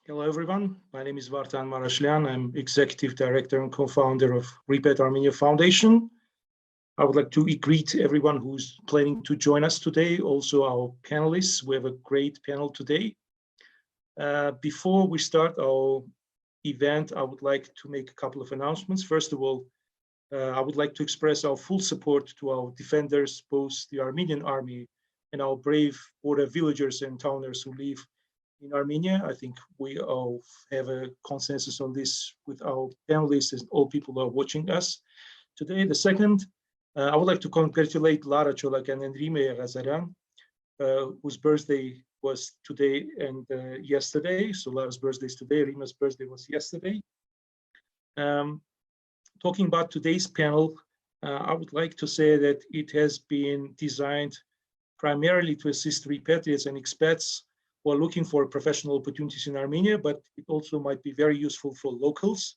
Hello, everyone. My name is Vartan Marashlyan. I'm Executive Director and co-founder of Repat Armenia Foundation. I would like to greet everyone who's planning to join us today, also our panelists. We have a great panel today. Before we start our event, I would like to make a couple of announcements. First of all, I would like to express our full support to our defenders, both the Armenian army and our brave border villagers and towners who live in Armenia. I think we all have a consensus on this with our panelists and all people who are watching us today. The second, I would like to congratulate Lara, Tcholakian and Najarian, whose birthday was today and yesterday. So Lara's birthday is today, Rima's birthday was yesterday. Talking about today's panel, I would like to say that it has been designed primarily to assist repatriates and expats who are looking for professional opportunities in Armenia, but it also might be very useful for locals.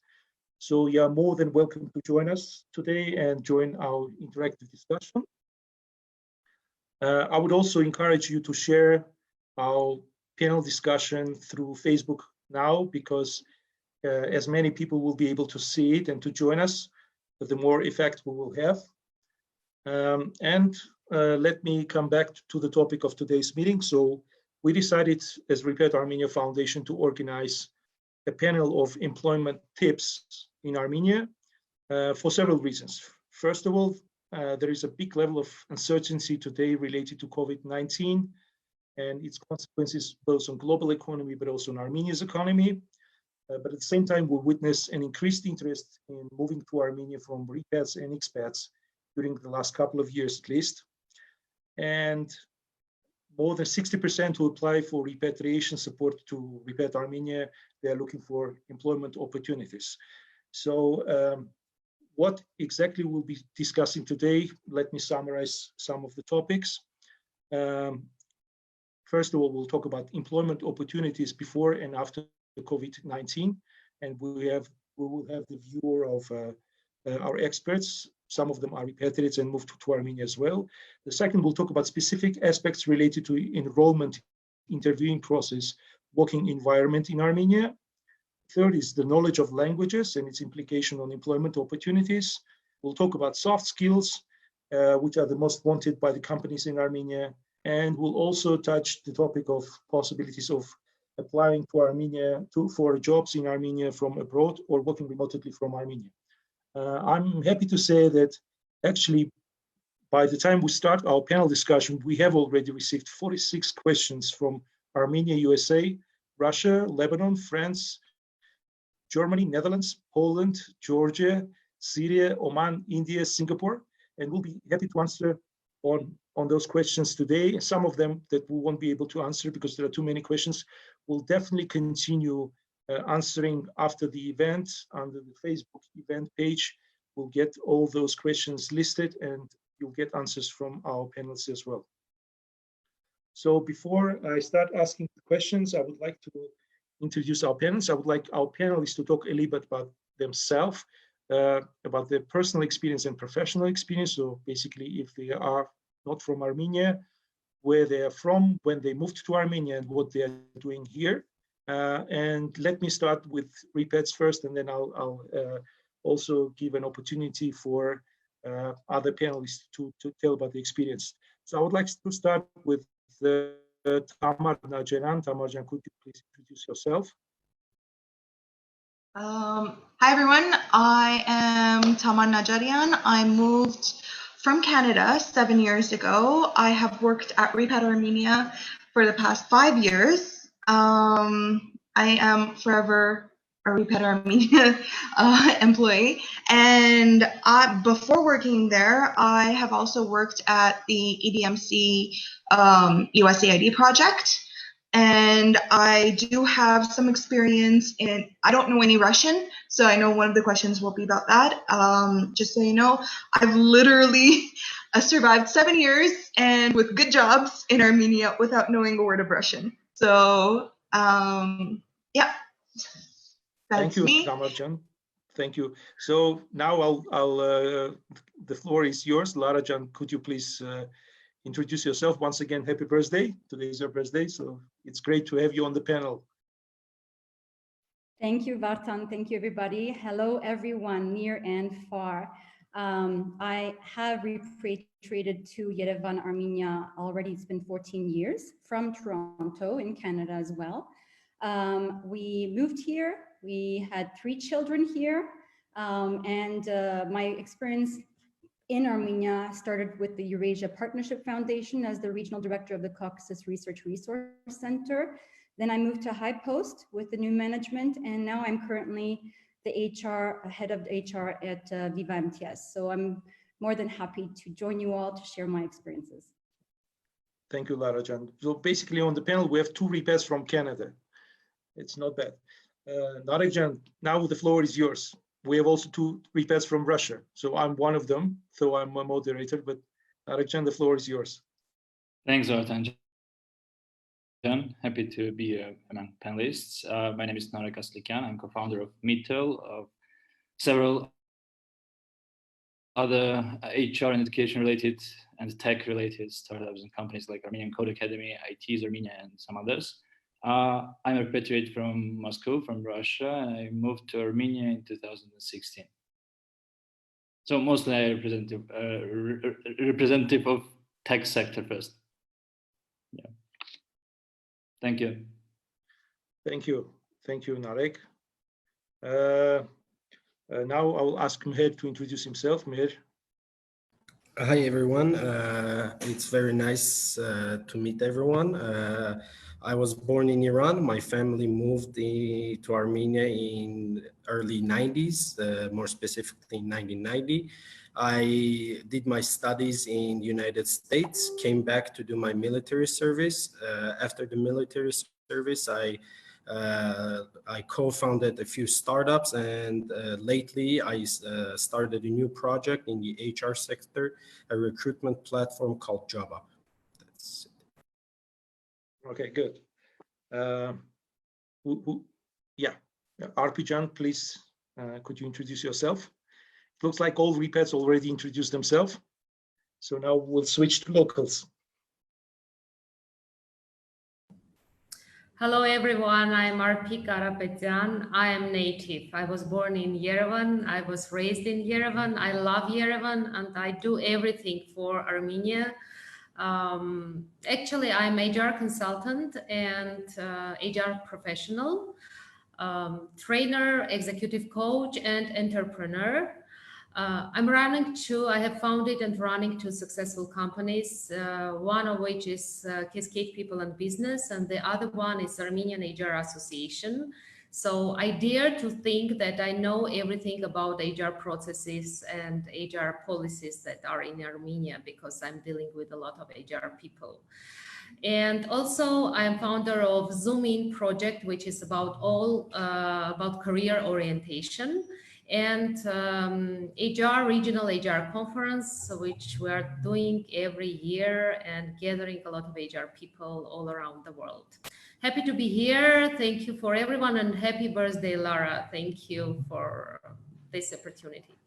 So you are more than welcome to join us today and join our interactive discussion. I would also encourage you to share our panel discussion through Facebook now, because as many people will be able to see it and to join us, the more effect we will have. Let me come back to the topic of today's meeting. So we decided as Repat Armenia Foundation to organize a panel of employment tips in Armenia for several reasons. First of all, there is a big level of uncertainty today related to COVID-19 and its consequences both on global economy, but also on Armenia's economy. But at the same time, we witness an increased interest in moving to Armenia from repats and expats during the last couple of years at least. And more than 60% who apply for repatriation support to Repat Armenia, they are looking for employment opportunities. So what exactly we'll be discussing today, let me summarize some of the topics. First of all, we'll talk about employment opportunities before and after the COVID-19, and we will have the view of our experts. Some of them are repatriates and moved to Armenia as well. The second, we'll talk about specific aspects related to enrollment, interviewing process, working environment in Armenia. Third is the knowledge of languages and its implication on employment opportunities. We'll talk about soft skills, which are the most wanted by the companies in Armenia. And we'll also touch the topic of possibilities of applying to Armenia for jobs in Armenia from abroad or working remotely from Armenia. I'm happy to say that actually by the time we start our panel discussion, we have already received 46 questions from Armenia, USA, Russia, Lebanon, France, Germany, Netherlands, Poland, Georgia, Syria, Oman, India, Singapore, and we'll be happy to answer on those questions today. Some of them that we won't be able to answer because there are too many questions. We'll definitely continue answering after the event under the Facebook event page. We'll get all those questions listed and you'll get answers from our panelists as well. So before I start asking the questions, I would like to introduce our panelists. I would like our panelists to talk a little bit about themselves, about their personal experience and professional experience. So basically, if they are not from Armenia, where they are from, when they moved to Armenia, and what they are doing here. And let me start with repats first, and then I'll also give an opportunity for other panelists to tell about the experience. So I would like to start with Tamar Najarian. Tamar, could you please introduce yourself? Hi everyone, I am Tamar Najarian. I moved from Canada 7 years ago. I have worked at Repat Armenia for the past 5 years. I am forever a Repat Armenia employee. And before working there, I have also worked at the EDMC USAID project. And I do have some experience in, I don't know any Russian, so I know one of the questions will be about that. Just so you know, I've literally survived 7 years and with good jobs in Armenia without knowing a word of Russian. So, yeah. Thank you, Tamarjan. Thank you. So now the floor is yours. Lara-jan, could you please introduce yourself? Once again, happy birthday. Today is your birthday, so it's great to have you on the panel. Thank you, Vartan. Thank you, everybody. Hello, everyone, near and far. I have repatriated to Yerevan, Armenia already. It's been 14 years from Toronto in Canada as well. We moved here. We had 3 children here. My experience in Armenia started with the Eurasia Partnership Foundation as the regional director of the Caucasus Research Resource Center. Then I moved to high post with the new management, and now I'm currently the head of HR at Viva-MTS. So I'm more than happy to join you all to share my experiences. Thank you, Lara Jan. So basically on the panel, we have 2 repairs from Canada. It's not bad. Narek Jan, now the floor is yours. We have also 2 repairs from Russia. So I'm one of them, so I'm a moderator, but Narek Jan, the floor is yours. Thanks, Vartan. Happy to be among panelists. My name is Narek Aslikyan. I'm co-founder of meethal, of several other HR and education related and tech related startups and companies like Armenian Code Academy, IT's Armenia, and some others. I'm a repatriate from Moscow, from Russia, and I moved to Armenia in 2016. So mostly I representative of tech sector first. Yeah. Thank you. Thank you. Thank you, Narek. Now I will ask Mher to introduce himself. Mher. Hi, everyone. It's very nice to meet everyone. I was born in Iran. My family moved to Armenia in early 90s, more specifically in 1990. I did my studies in the United States, came back to do my military service. After the military service, I co-founded a few startups, and lately I started a new project in the HR sector, a recruitment platform called JobUp. That's it. Okay, good. Yeah, Arpi Jan, please, could you introduce yourself? It looks like all repairs already introduced themselves. So now we'll switch to locals. Hello everyone, I'm Arpi Karapetyan. I am native. I was born in Yerevan. I was raised in Yerevan. I love Yerevan and I do everything for Armenia. Actually, I'm HR consultant and HR professional, trainer, executive coach, and entrepreneur. I have founded and running 2 successful companies, one of which is Cascade People and Business, and the other one is Armenian HR Association. So I dare to think that I know everything about HR processes and HR policies that are in Armenia because I'm dealing with a lot of HR people. And also I'm founder of Zoom In project, which is about about career orientation, and regional HR conference, which we are doing every year and gathering a lot of HR people all around the world. Happy to be here. Thank you for everyone and happy birthday, Lara. Thank you for this opportunity.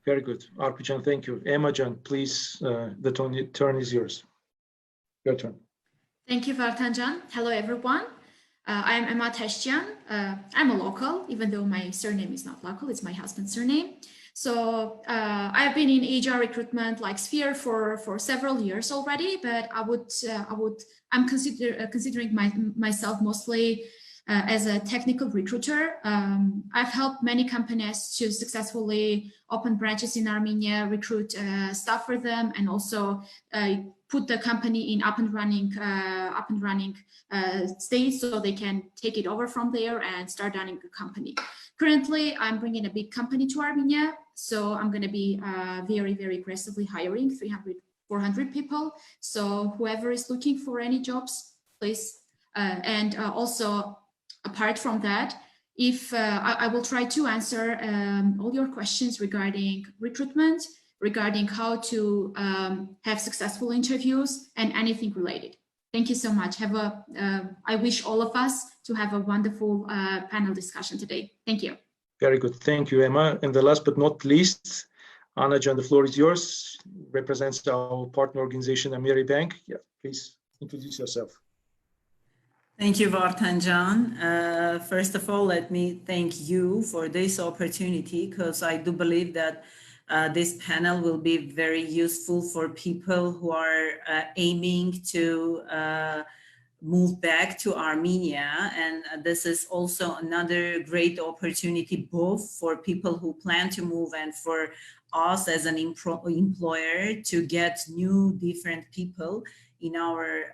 Very good. Arpi Jan, thank you. Emma Jan, please, the turn is yours. Your turn. Thank you, Vartan Jan. Hello, everyone. I'm Emma Tashjian. I'm a local, even though my surname is not local, it's my husband's surname. So I've been in HR recruitment like sphere for several years already, but I'm considering myself mostly as a technical recruiter. I've helped many companies to successfully open branches in Armenia, recruit staff for them, and also put the company in up and running state so they can take it over from there and start running a company. Currently, I'm bringing a big company to Armenia, so I'm going to be very, very aggressively hiring 300, 400 people. So whoever is looking for any jobs, please. Also, apart from that, if I will try to answer all your questions regarding recruitment, regarding how to have successful interviews and anything related. Thank you so much. I wish all of us to have a wonderful panel discussion today. Thank you. Very good. Thank you, Emma. And the last but not least, Anna Jan, the floor is yours. Represents our partner organization, Ameriabank. Yeah, please introduce yourself. Thank you, Vartan. First of all, let me thank you for this opportunity, because I do believe that this panel will be very useful for people who are aiming to move back to Armenia. And this is also another great opportunity, both for people who plan to move and for us as an employer to get new, different people in our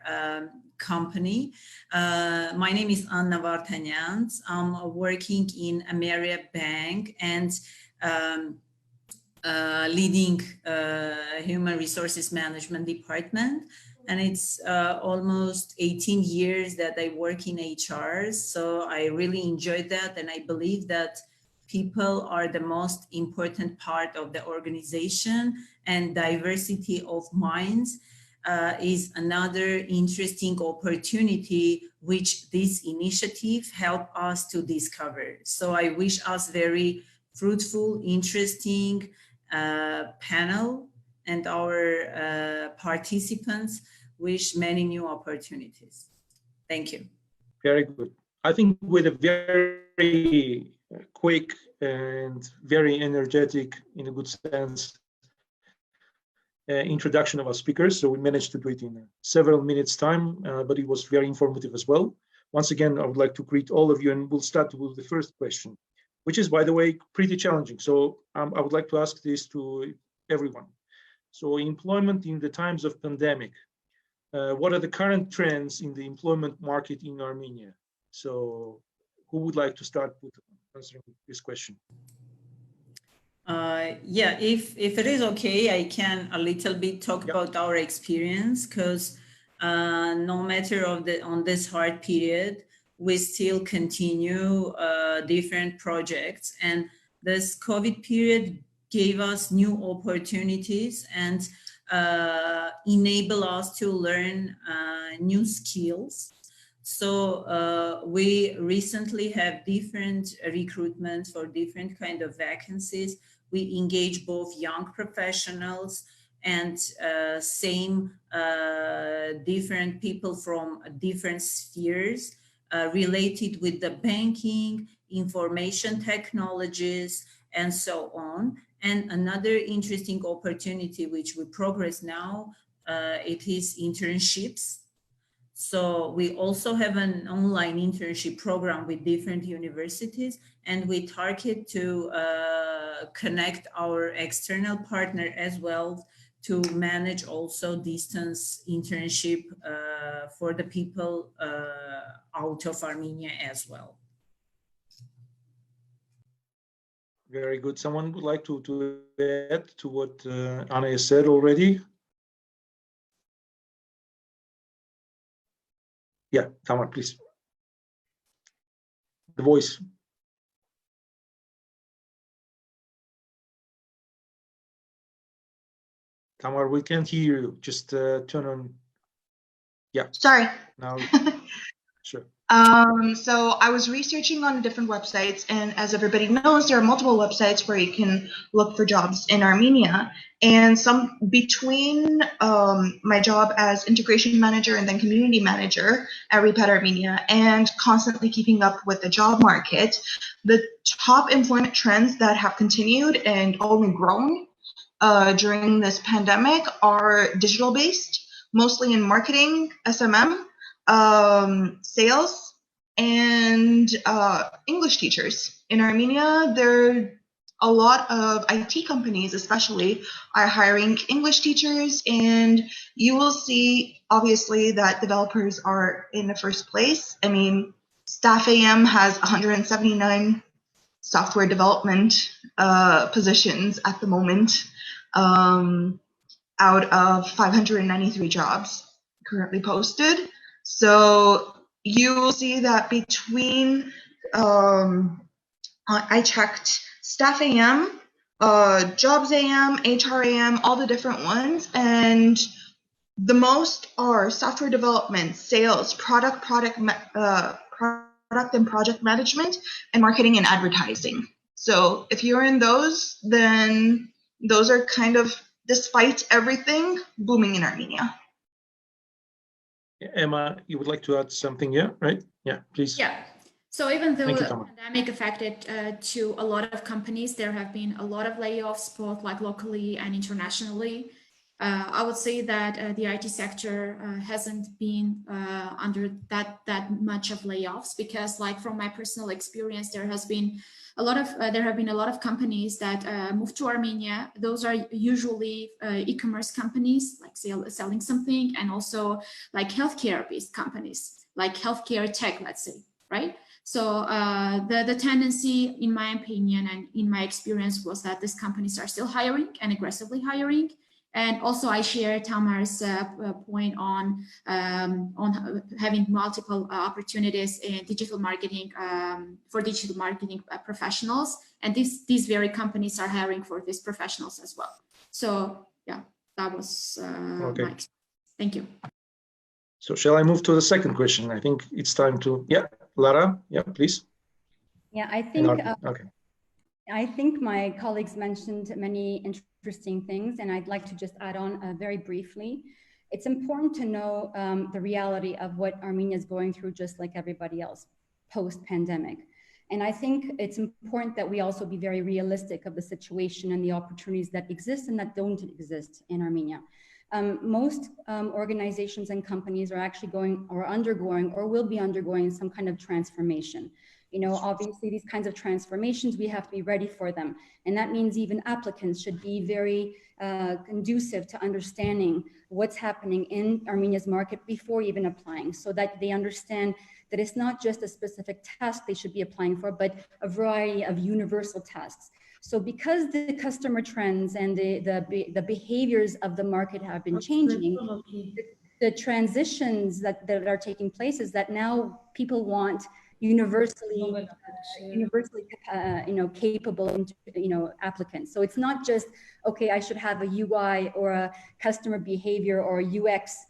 company. My name is Anna Vardanyants. I'm working in Ameriabank and leading human resources management department. And it's almost 18 years that I work in HR. So I really enjoyed that. And I believe that people are the most important part of the organization, and diversity of minds is another interesting opportunity which this initiative helped us to discover. So I wish us very fruitful, interesting panel, and our participants wish many new opportunities. Thank you. Very good. I think with a very quick and very energetic, in a good sense, introduction of our speakers. So we managed to do it in several minutes time, but it was very informative as well. Once again, I would like to greet all of you, and we'll start with the first question, which is, by the way, pretty challenging. So I would like to ask this to everyone. So employment in the times of pandemic, what are the current trends in the employment market in Armenia? So who would like to start with answering this question? Yeah, if it is okay, I can a little bit talk about our experience, because no matter on this hard period, we still continue different projects, and this COVID period gave us new opportunities and enable us to learn new skills. So we recently have different recruitments for different kind of vacancies. We engage both young professionals and different people from different spheres related with the banking, information technologies, and so on. And another interesting opportunity which we progress now, it is internships. So we also have an online internship program with different universities, and we target to connect our external partner as well to manage also distance internship for the people out of Armenia as well. Very good. Someone would like to add to what Anna has said already? Yeah, Tamar, please. The voice. Tamar, we can't hear you. Just turn on. Yeah. Sorry. Now, sure. So I was researching on different websites, and as everybody knows, there are multiple websites where you can look for jobs in Armenia. And some between my job as integration manager and then community manager at Repat Armenia, and constantly keeping up with the job market, the top employment trends that have continued and only grown during this pandemic are digital based, mostly in marketing, SMM, sales, and English teachers. In Armenia, there a lot of IT companies especially are hiring English teachers, and you will see obviously that developers are in the first place. I mean, Staff AM has 179 software development positions at the moment, out of 593 jobs currently posted. So you will see that between, I checked Staff AM, Jobs AM, HR AM, all the different ones, and the most are software development, sales, product and project management, and marketing and advertising. So if you're in those, then those are kind of, despite everything, booming in Armenia. Emma, you would like to add something? Yeah, right? Yeah, please. Yeah. So even though the Tamar. pandemic affected to a lot of companies, there have been a lot of layoffs, both like locally and internationally. I would say that the IT sector hasn't been under that much of layoffs, because like from my personal experience, there have been a lot of companies that moved to Armenia. Those are usually e-commerce companies, like selling something, and also like healthcare-based companies, like healthcare tech, let's say, right? So the tendency, in my opinion and in my experience, was that these companies are still hiring and aggressively hiring. And also, I share Tamar's point on having multiple opportunities in digital marketing for digital marketing professionals. And these very companies are hiring for these professionals as well. So yeah, that was my experience. Thank you. So shall I move to the second question? I think it's time to, yeah, Lara, yeah, please. Yeah, I think, okay. I think my colleagues mentioned many interesting things, and I'd like to just add on very briefly. It's important to know the reality of what Armenia is going through, just like everybody else, post-pandemic. And I think it's important that we also be very realistic of the situation and the opportunities that exist and that don't exist in Armenia. Most organizations and companies are actually going or undergoing or will be undergoing some kind of transformation. You know, obviously these kinds of transformations, we have to be ready for them. And that means even applicants should be very conducive to understanding what's happening in Armenia's market before even applying, so that they understand that it's not just a specific task they should be applying for, but a variety of universal tasks. So because the customer trends and the behaviors of the market have been changing, the transitions that are taking place is that now people want universally capable, applicants. So it's not just, okay, I should have a UI or a customer behavior or a UX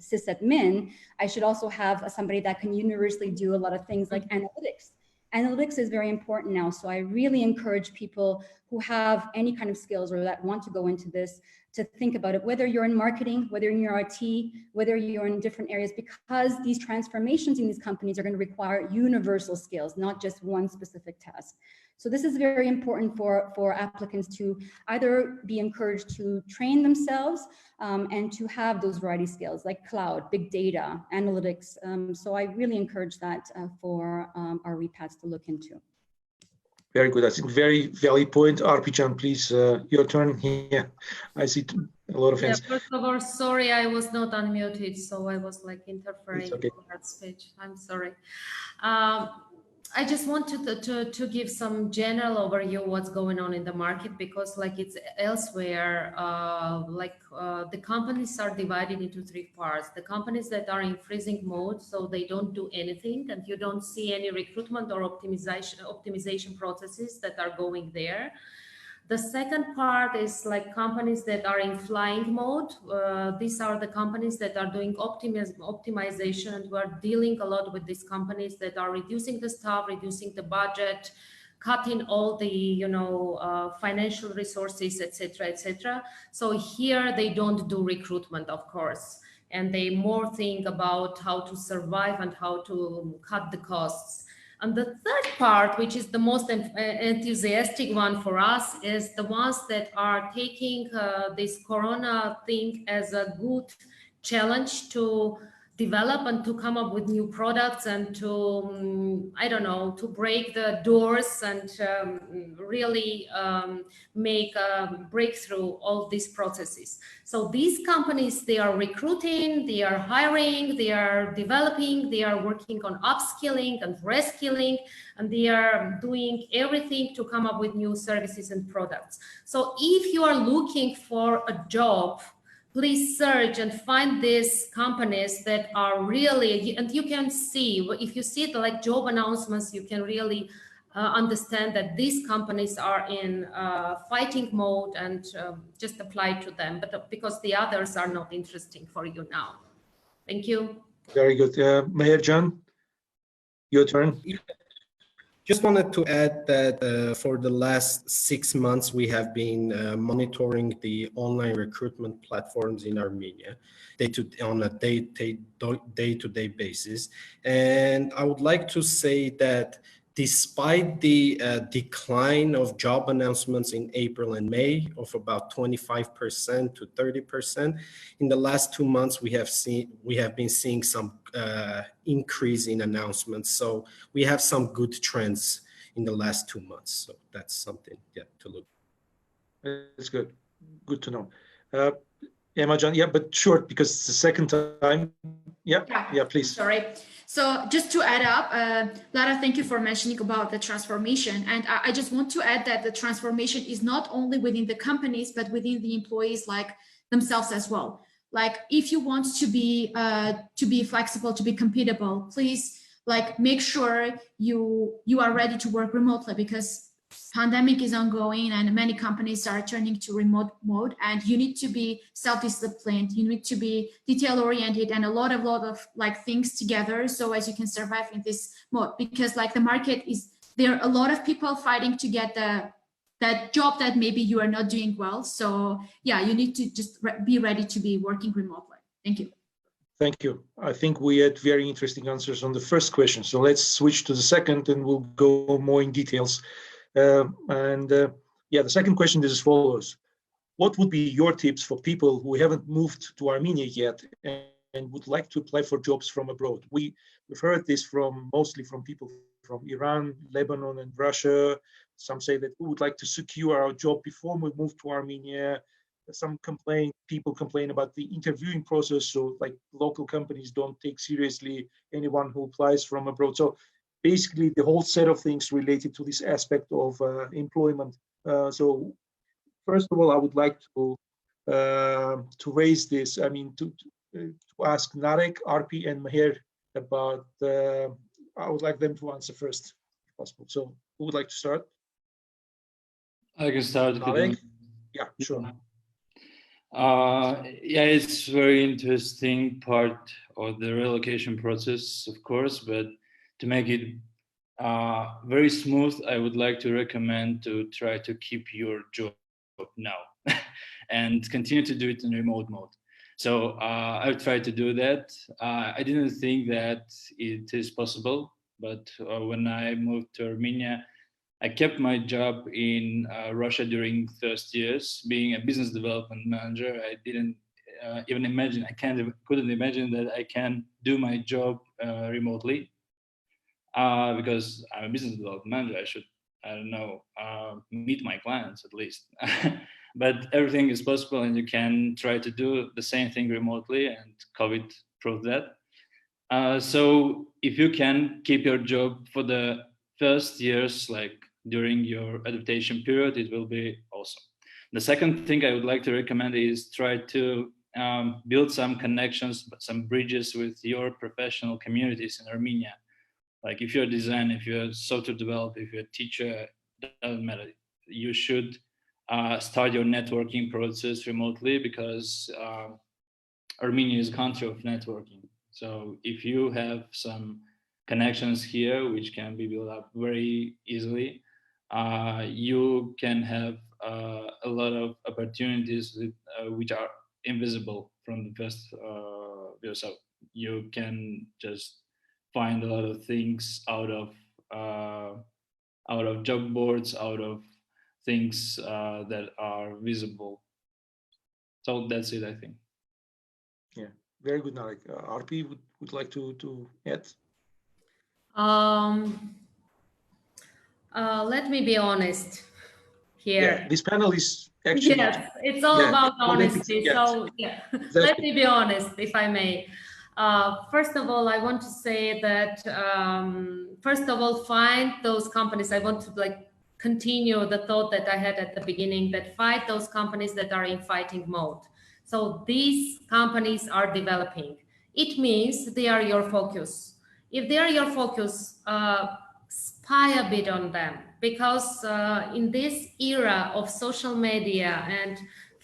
sysadmin. I should also have somebody that can universally do a lot of things like analytics. Analytics is very important now. So I really encourage people who have any kind of skills or that want to go into this to think about it, whether you're in marketing, whether you're in your IT, whether you're in different areas, because these transformations in these companies are going to require universal skills, not just one specific task. So this is very important for applicants to either be encouraged to train themselves and to have those variety skills like cloud, big data, analytics. So I really encourage that for our repats to look into. Very good. I think very valid point. Arpi, please, your turn here. I see a lot of hands. Yeah, first of all, sorry, I was not unmuted, so I was like interfering with that speech. I'm sorry. I just wanted to give some general overview what's going on in the market, because like it's elsewhere, the companies are divided into three parts. The companies that are in freezing mode, so they don't do anything and you don't see any recruitment or optimization processes that are going there. The second part is like companies that are in flying mode. These are the companies that are doing optimization, and we're dealing a lot with these companies that are reducing the staff, reducing the budget, cutting all the financial resources, etc., etc. So here they don't do recruitment, of course, and they more think about how to survive and how to cut the costs. And the third part, which is the most enthusiastic one for us, is the ones that are taking this Corona thing as a good challenge to develop and to come up with new products and to, to break the doors and really make a breakthrough all these processes. So these companies, they are recruiting, they are hiring, they are developing, they are working on upskilling and reskilling, and they are doing everything to come up with new services and products. So if you are looking for a job, please search and find these companies that are really, and you can see, if you see the like job announcements, you can really understand that these companies are in fighting mode, and just apply to them, but because the others are not interesting for you now. Thank you. Very good. Mher, your turn. Just wanted to add that for the last 6 months, we have been monitoring the online recruitment platforms in Armenia on a day-to-day basis. And I would like to say that despite the decline of job announcements in April and May of about 25% to 30%, in the last 2 months we have been seeing some increase in announcements. So we have some good trends in the last 2 months. So that's something to look. That's good. Good to know. Emma-Can, yeah, but short because it's the second time. Yeah, please. Sorry. So just to add up, Lara, thank you for mentioning about the transformation. And I just want to add that the transformation is not only within the companies, but within the employees like themselves as well. Like if you want to be flexible, to be compatible, please like make sure you are ready to work remotely, because pandemic is ongoing and many companies are turning to remote mode, and you need to be self-disciplined, you need to be detail-oriented and a lot of like things together so as you can survive in this mode, because like the market is, there are a lot of people fighting to get that job that maybe you are not doing well. So yeah, you need to just be ready to be working remotely. Thank you. Thank you. I think we had very interesting answers on the first question. So let's switch to the second and we'll go more in details. The second question is as follows. What would be your tips for people who haven't moved to Armenia yet and would like to apply for jobs from abroad? We've heard this mostly from people from Iran, Lebanon, and Russia. Some say that we would like to secure our job before we move to Armenia. Some people complain about the interviewing process. So like local companies don't take seriously anyone who applies from abroad. So basically the whole set of things related to this aspect of employment. So first of all, I would like to raise this. I mean, to ask Narek, Arpi, and Mher about. I would like them to answer first, if possible. So who would like to start? I can start. Narek? Yeah, sure. Yeah, it's very interesting part of the relocation process, of course, but to make it very smooth, I would like to recommend to try to keep your job now and continue to do it in remote mode. So I've tried to do that. I didn't think that it is possible, but when I moved to Armenia, I kept my job in Russia during first years. Being a business development manager, I didn't even imagine, couldn't imagine that I can do my job remotely. Because I'm a business development manager, I should, meet my clients at least. But everything is possible and you can try to do the same thing remotely, and COVID proved that. So if you can keep your job for the first years, like during your adaptation period, it will be awesome. The second thing I would like to recommend is try to build some connections, some bridges with your professional communities in Armenia. Like if you're a designer, if you're a software developer, if you're a teacher, it doesn't matter. You should start your networking process remotely, because Armenia is a country of networking. So if you have some connections here, which can be built up very easily, you can have a lot of opportunities which are invisible from the first yourself. You can just find a lot of things out of job boards, out of things that are visible. So that's it, I think. Yeah, very good, Narek. Arpi would like to add. Let me be honest here. Yeah, this panel is actually. Yes, it's all about honesty. Yes. So yeah, let me be honest, if I may. First of all, I want to say that, first of all, find those companies. I want to continue the thought that I had at the beginning, that find those companies that are in fighting mode. So these companies are developing. It means they are your focus. If they are your focus, spy a bit on them, because in this era of social media and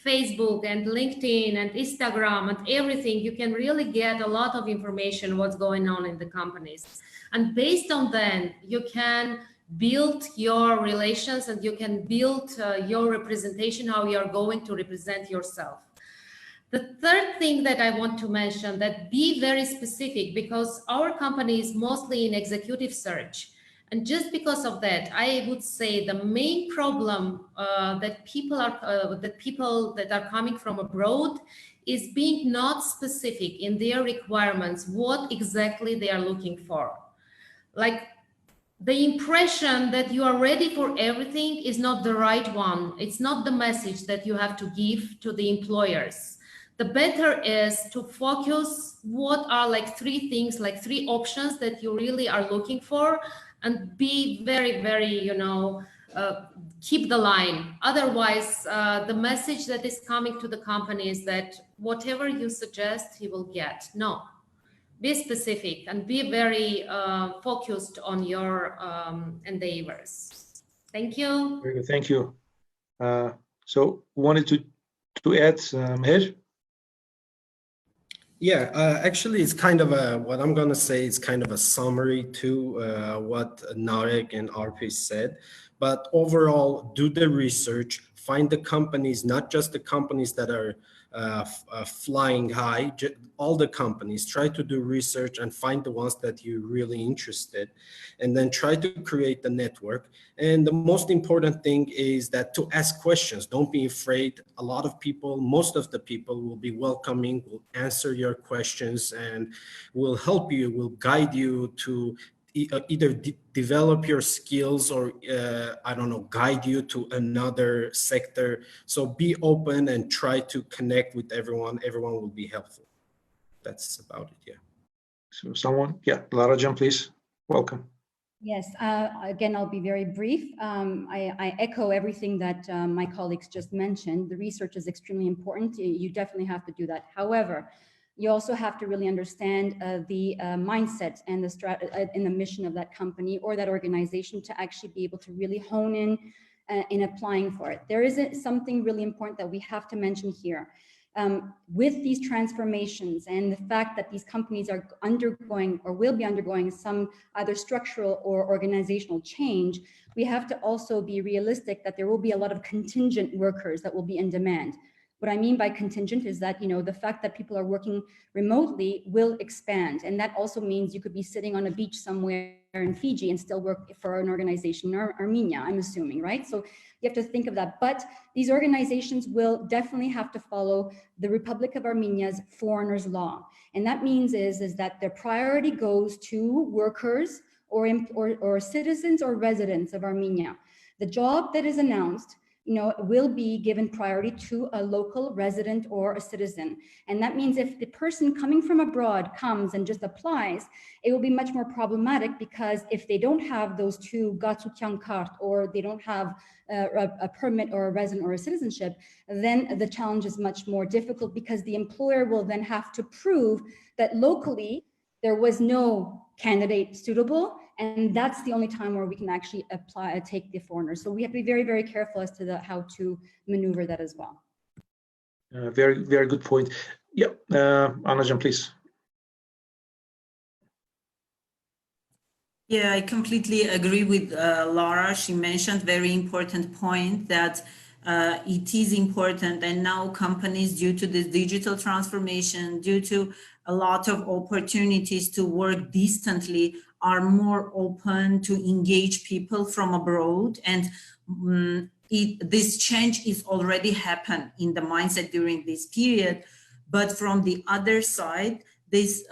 Facebook and LinkedIn and Instagram and everything, you can really get a lot of information what's going on in the companies. And based on that, you can build your relations and you can build your representation, how you are going to represent yourself. The third thing that I want to mention, that be very specific, because our company is mostly in executive search. And just because of that, I would say the main problem that people that are coming from abroad is being not specific in their requirements, what exactly they are looking for. Like, the impression that you are ready for everything is not the right one. It's not the message that you have to give to the employers. The better is to focus what are like three things, like three options that you really are looking for, and be very, very, you know, keep the line. Otherwise, the message that is coming to the company is that whatever you suggest, he will get. No. Be specific and be very focused on your endeavors. Thank you. Very good, thank you. So wanted to add, Mher? Yeah, actually, it's kind of what I'm going to say is kind of a summary to what Narek and Arpi said. But overall, do the research, find the companies, not just the companies that are flying high, all the companies. Try to do research and find the ones that you're really interested, and then try to create the network. And the most important thing is that to ask questions. Don't be afraid. A lot of people, most of the people will be welcoming, will answer your questions, and will help you, will guide you to either develop your skills or I don't know, guide you to another sector. So be open and try to connect with everyone. Everyone will be helpful. That's about it. Yeah. So someone, yeah, Lara, please. Welcome. Yes, again, I'll be very brief. I echo everything that my colleagues just mentioned. The research is extremely important. You definitely have to do that. However, you also have to really understand the mindset and the mission of that company or that organization to actually be able to really hone in applying for it. There is something really important that we have to mention here. With these transformations and the fact that these companies are undergoing or will be undergoing some either structural or organizational change, we have to also be realistic that there will be a lot of contingent workers that will be in demand. What I mean by contingent is that, you know, the fact that people are working remotely will expand. And that also means you could be sitting on a beach somewhere in Fiji and still work for an organization in Armenia, I'm assuming, right? So you have to think of that. But these organizations will definitely have to follow the Republic of Armenia's foreigners law. And that means is that their priority goes to workers or citizens or residents of Armenia. The job that is announced, you know, will be given priority to a local resident or a citizen. And that means if the person coming from abroad comes and just applies, it will be much more problematic, because if they don't have those two Gatsukian card, or they don't have a permit or a resident or a citizenship, then the challenge is much more difficult, because the employer will then have to prove that locally there was no candidate suitable. And that's the only time where we can actually take the foreigners. So we have to be very, very careful as to how to maneuver that as well. Very, very good point. Yeah, Anajan, please. Yeah, I completely agree with Lara. She mentioned very important point that it is important, and now companies, due to the digital transformation, due to a lot of opportunities to work distantly, are more open to engage people from abroad. And this change is already happened in the mindset during this period. But from the other side, these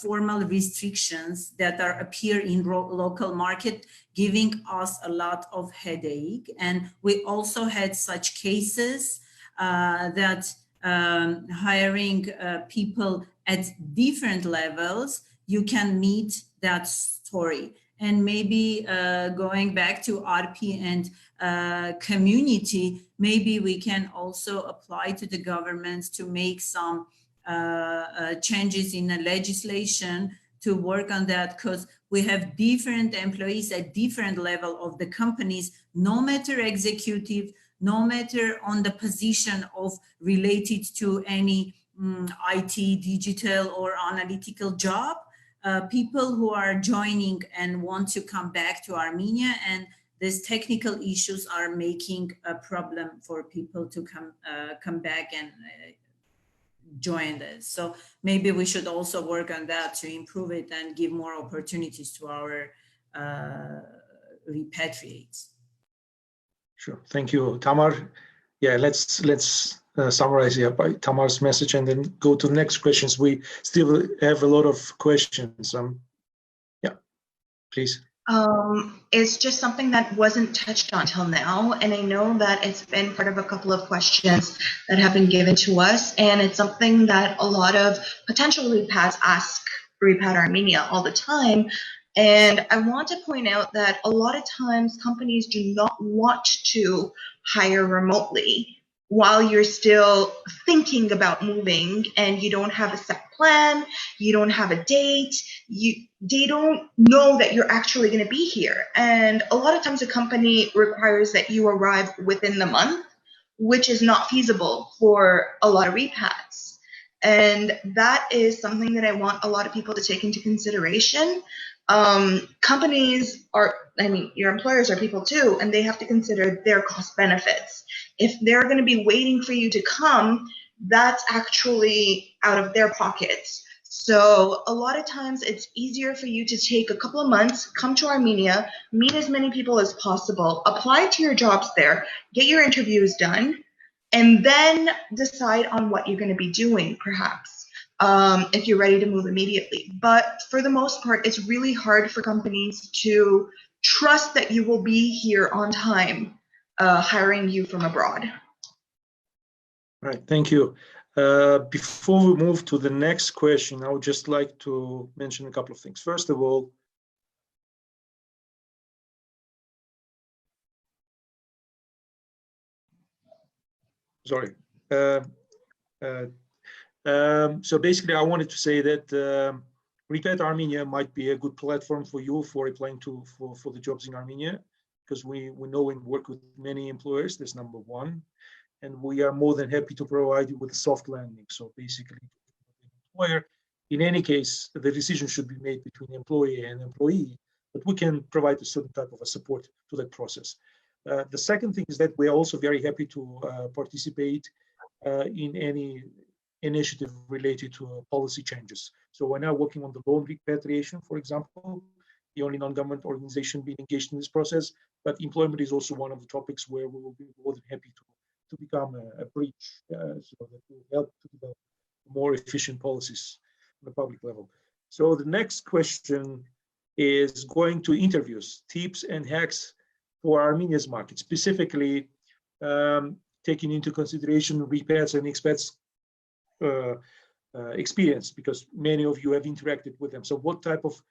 formal restrictions that are appear in local market, giving us a lot of headache. And we also had such cases that hiring people at different levels, you can meet that story. And maybe going back to Arpi and community, maybe we can also apply to the governments to make some changes in the legislation to work on that, because we have different employees at different level of the companies, no matter executive, no matter on the position of related to any IT, digital or analytical job. people who are joining and want to come back to Armenia, and these technical issues are making a problem for people to come back and join this. So maybe we should also work on that to improve it and give more opportunities to our repatriates. Sure, thank you, Tamar. Yeah, let's summarize here by Tamar's message and then go to the next questions. We still have a lot of questions. Yeah, please. It's just something that wasn't touched on till now, and I know that it's been part of a couple of questions that have been given to us, and it's something that a lot of potential repats ask Repat Armenia all the time. And I want to point out that a lot of times companies do not want to hire remotely while you're still thinking about moving and you don't have a set plan, you don't have a date, they don't know that you're actually going to be here. And a lot of times a company requires that you arrive within the month, which is not feasible for a lot of repats. And that is something that I want a lot of people to take into consideration. Companies are, I mean, your employers are people too, and they have to consider their cost benefits. If they're going to be waiting for you to come, that's actually out of their pockets. So a lot of times it's easier for you to take a couple of months, come to Armenia, meet as many people as possible, apply to your jobs there, get your interviews done, and then decide on what you're going to be doing, perhaps, if you're ready to move immediately. But for the most part, it's really hard for companies to trust that you will be here on time, hiring you from abroad. All right, thank you. Before we move to the next question, I would just like to mention a couple of things. First of all, sorry. So basically, I wanted to say that Repat Armenia might be a good platform for you for applying for the jobs in Armenia, because we know and work with many employers. That's number one. And we are more than happy to provide you with a soft landing. So basically, the employer, in any case, the decision should be made between employee and employee, but we can provide a certain type of a support to that process. The second thing is that we are also very happy to participate in any initiative related to policy changes. So we're now working on the loan repatriation, for example, the only non-government organization being engaged in this process, but employment is also one of the topics where we will be more than happy to become a bridge, so that will help to develop more efficient policies on the public level. So the next question is going to interviews, tips and hacks for Armenia's market, specifically taking into consideration repats and expats experience, because many of you have interacted with them. So what type of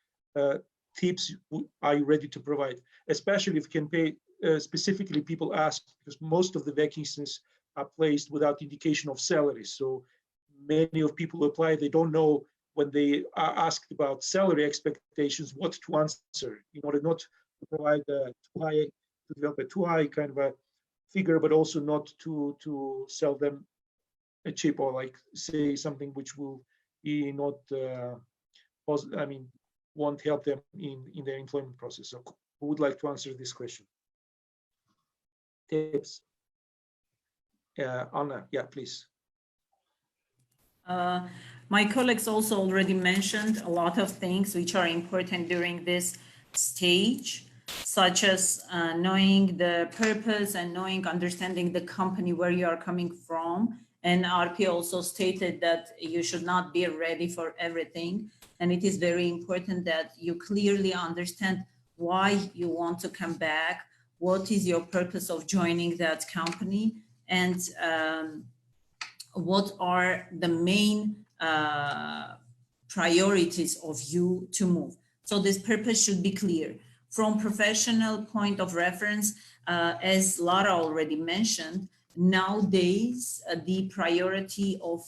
tips are you ready to provide, especially if you can pay? Specifically, people ask because most of the vacancies are placed without indication of salaries. So many of people who apply, they don't know when they are asked about salary expectations, what to answer in order not to provide to develop a too high kind of a figure, but also not to sell them a cheap or like say something which will be not, won't help them in their employment process. So who would like to answer this question? Tips. Anna, yeah, please. My colleagues also already mentioned a lot of things which are important during this stage, such as knowing the purpose and understanding the company where you are coming from. And Arpi also stated that you should not be ready for everything. And it is very important that you clearly understand why you want to come back, what is your purpose of joining that company, and what are the main priorities of you to move. So this purpose should be clear. From professional point of reference, as Lara already mentioned, nowadays the priority of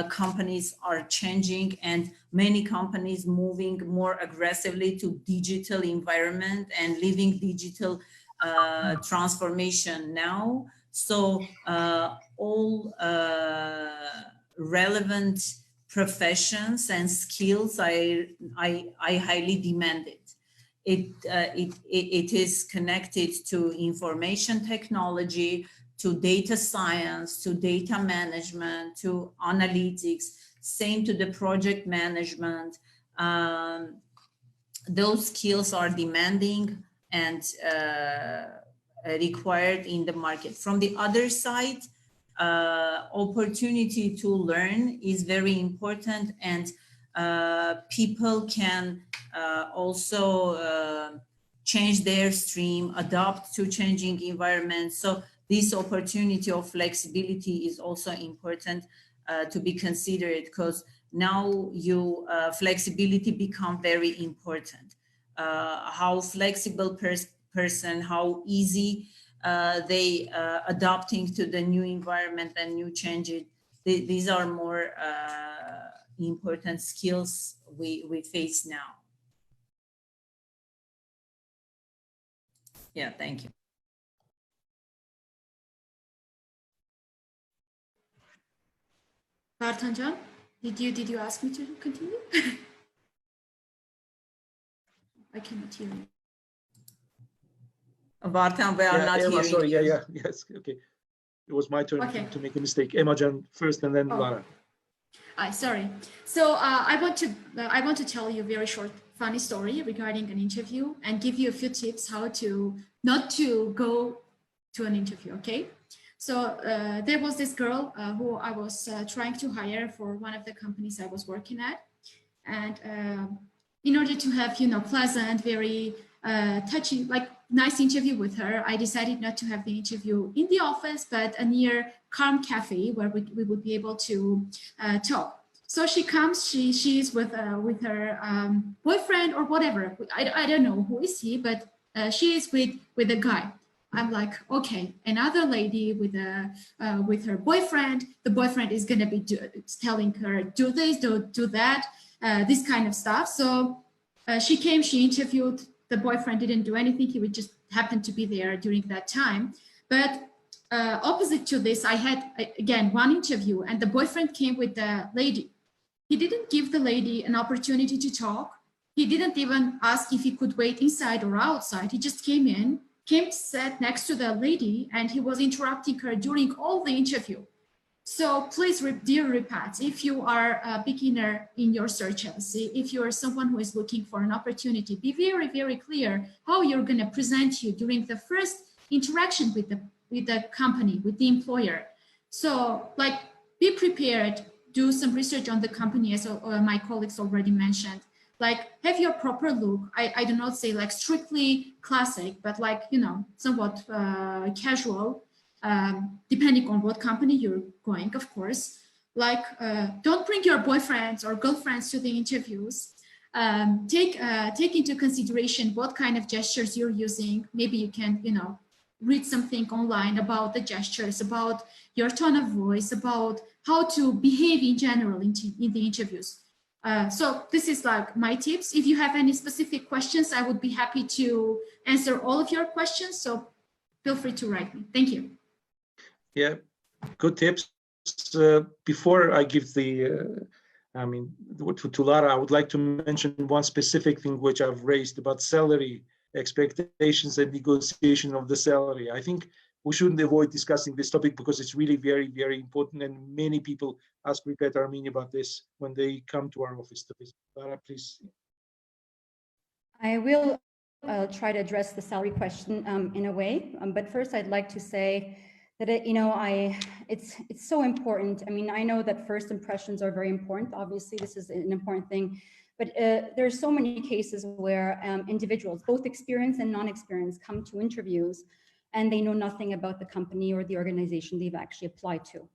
companies are changing, and many companies moving more aggressively to digital environment and living digital transformation now. So all relevant professions and skills I highly demand it. It is connected to information technology, to data science, to data management, to analytics, same to the project management. Those skills are demanding and required in the market. From the other side, opportunity to learn is very important, and people can also change their stream, adapt to changing environments. So this opportunity of flexibility is also important to be considered, because now flexibility become very important. How flexible person, how easy they adapting to the new environment and new changes. These are more important skills we face now. Yeah, thank you. Vartan, did you ask me to continue? I cannot hear you. Vartan, we are not Emma, hearing sorry, you. yes, okay. It was my turn Okay. to make a mistake. Emma Can first, and then Lara. Sorry. So I want to tell you a very short, funny story regarding an interview and give you a few tips how to not to go to an interview. Okay. So there was this girl who I was trying to hire for one of the companies I was working at, and in order to have pleasant, very touching, like nice interview with her, I decided not to have the interview in the office, but a near calm cafe where we would be able to talk. So she comes, she's with her boyfriend or whatever. I don't know who is he, but she is with a guy. I'm like, okay, another lady with her boyfriend. The boyfriend is gonna be telling her, do this, do that, this kind of stuff. So she came, she interviewed. The boyfriend didn't do anything. He would just happen to be there during that time. But opposite to this, I had, again, one interview, and the boyfriend came with the lady. He didn't give the lady an opportunity to talk. He didn't even ask if he could wait inside or outside. He just came, sat next to the lady, and he was interrupting her during all the interview. So please, dear Repat, if you are a beginner in your search, if you are someone who is looking for an opportunity, be very, very clear how you're going to present you during the first interaction with the company, with the employer. So like, be prepared, do some research on the company, as my colleagues already mentioned. Like, have your proper look. I do not say like strictly classic, but like, somewhat casual. Depending on what company you're going, of course. Like, don't bring your boyfriends or girlfriends to the interviews. Take into consideration what kind of gestures you're using. Maybe you can, read something online about the gestures, about your tone of voice, about how to behave in general in the interviews. So this is like my tips. If you have any specific questions, I would be happy to answer all of your questions. So feel free to write me. Thank you. Yeah, good tips. Before I give to Lara, I would like to mention one specific thing which I've raised about salary expectations and negotiation of the salary. I think we shouldn't avoid discussing this topic because it's really very, very important, and many people ask Repat Armenia about this when they come to our office to visit. Lara, please. I will try to address the salary question in a way, but first I'd like to say that it's so important. I mean, I know that first impressions are very important. Obviously, this is an important thing, but there's so many cases where individuals, both experienced and non-experienced, come to interviews and they know nothing about the company or the organization they've actually applied to.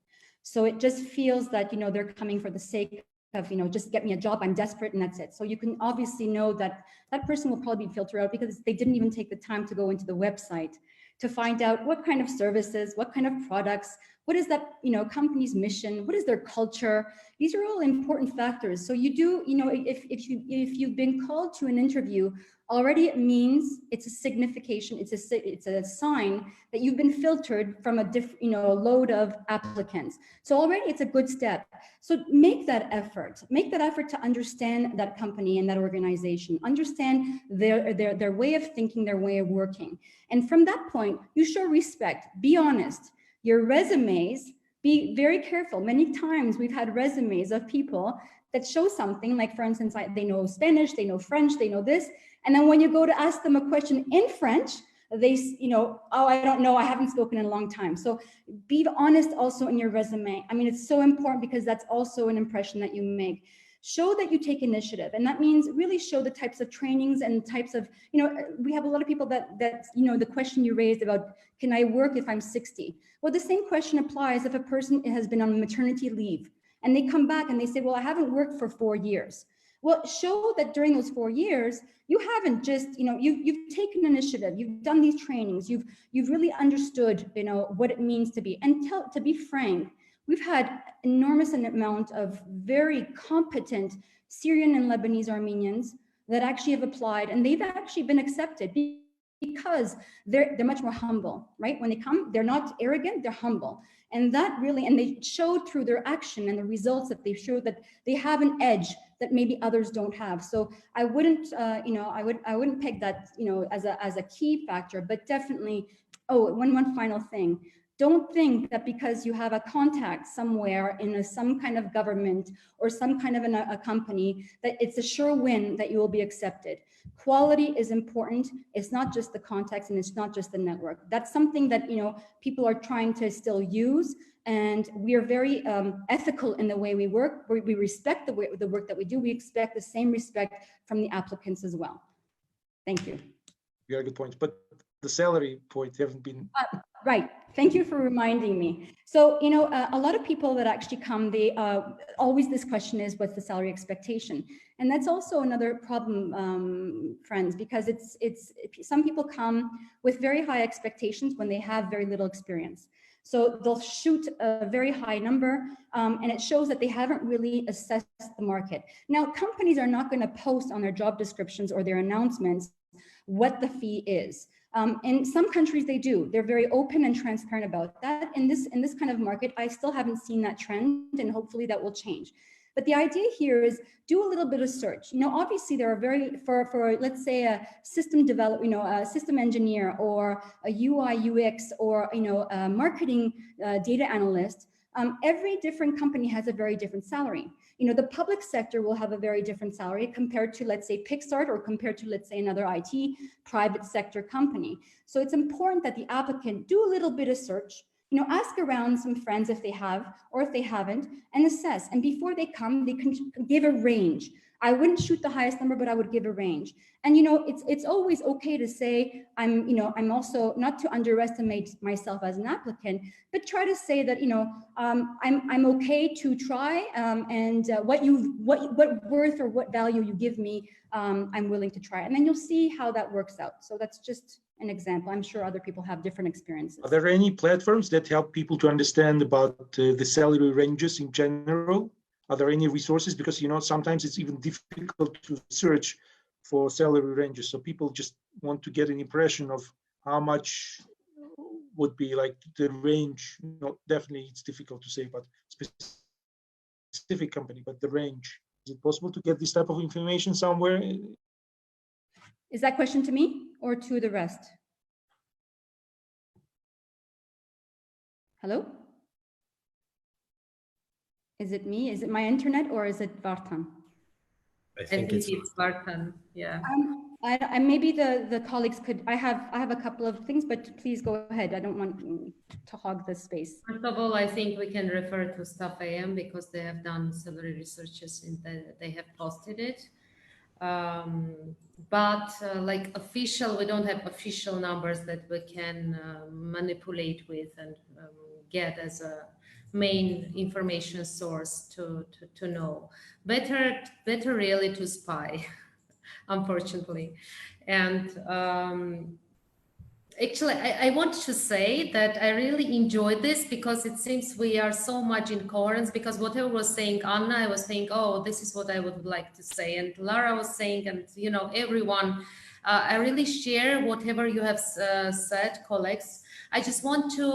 So it just feels that they're coming for the sake of just get me a job, I'm desperate, and that's it. So you can obviously know that that person will probably be filtered out because they didn't even take the time to go into the website to find out what kind of services, what kind of products, what is that company's mission, what is their culture. These are all important factors. So you do, if you've been called to an interview, already it means it's a signification, it's a sign that you've been filtered from a load of applicants. So already it's a good step. So make that effort to understand that company and that organization, understand their way of thinking, their way of working. And from that point, you show respect, be honest. Your resumes, be very careful. Many times we've had resumes of people that show something like, for instance, they know Spanish, they know French, they know this. And then when you go to ask them a question in French, they, oh, I don't know, I haven't spoken in a long time. So be honest also in your resume. I mean, it's so important because that's also an impression that you make. Show that you take initiative. And that means really show the types of trainings and types of, we have a lot of people that the question you raised about, can I work if I'm 60? Well, the same question applies if a person has been on maternity leave and they come back and they say, well, I haven't worked for 4 years. Well, show that during those 4 years, you haven't just, you've taken initiative, you've done these trainings, you've really understood, what it means to be. And to be frank, we've had enormous amount of very competent Syrian and Lebanese Armenians that actually have applied, and they've actually been accepted because they're much more humble, right? When they come, they're not arrogant, they're humble. And that really, and they showed through their action and the results that they showed that they have an edge that maybe others don't have. So I wouldn't, I wouldn't peg that, as a key factor, but definitely, one final thing. Don't think that because you have a contact somewhere in some kind of government or some kind of a company that it's a sure win that you will be accepted. Quality is important. It's not just the contacts and it's not just the network. That's something that people are trying to still use, and we are very ethical in the way we work. We respect the work that we do. We expect the same respect from the applicants as well. Thank you. Very good point. But the salary point haven't been. Right. Thank you for reminding me. So, a lot of people that actually come, they always, this question is, what's the salary expectation? And that's also another problem, friends, because it's some people come with very high expectations when they have very little experience. So they'll shoot a very high number, and it shows that they haven't really assessed the market. Now, companies are not going to post on their job descriptions or their announcements what the fee is. In some countries they do. They're very open and transparent about that. In this kind of market, I still haven't seen that trend, and hopefully that will change. But the idea here is do a little bit of search. Obviously there are for let's say a system a system engineer or a UI UX or a marketing data analyst. Every different company has a very different salary. The public sector will have a very different salary compared to, let's say, Pixart, or compared to, let's say, another IT private sector company. So it's important that the applicant do a little bit of search, ask around some friends if they have, or if they haven't, and assess. And before they come, they can give a range. I wouldn't shoot the highest number, but I would give a range. And it's always okay to say I'm also not to underestimate myself as an applicant, but try to say that I'm okay to try, and what worth or what value you give me, I'm willing to try. And then you'll see how that works out. So that's just an example. I'm sure other people have different experiences. Are there any platforms that help people to understand about the salary ranges in general? Are there any resources? Because sometimes it's even difficult to search for salary ranges. So people just want to get an impression of how much would be like the range. Definitely it's difficult to say about specific company, but the range. Is it possible to get this type of information somewhere? Is that question to me or to the rest? Hello? Is it me? Is it my internet, or is it Vartan? I think it's Vartan. Yeah. I maybe the colleagues could. I have a couple of things, but please go ahead. I don't want to hog the space. First of all, I think we can refer to Staff AM because they have done salary researches and they have posted it. But like official, we don't have official numbers that we can manipulate with and get as a main information source to know. Better really to spy, unfortunately. And actually, I want to say that I really enjoyed this because it seems we are so much in coherence, because whatever was saying Anna, I was saying, oh, this is what I would like to say. And Lara was saying, and everyone, I really share whatever you have said, colleagues. I just want to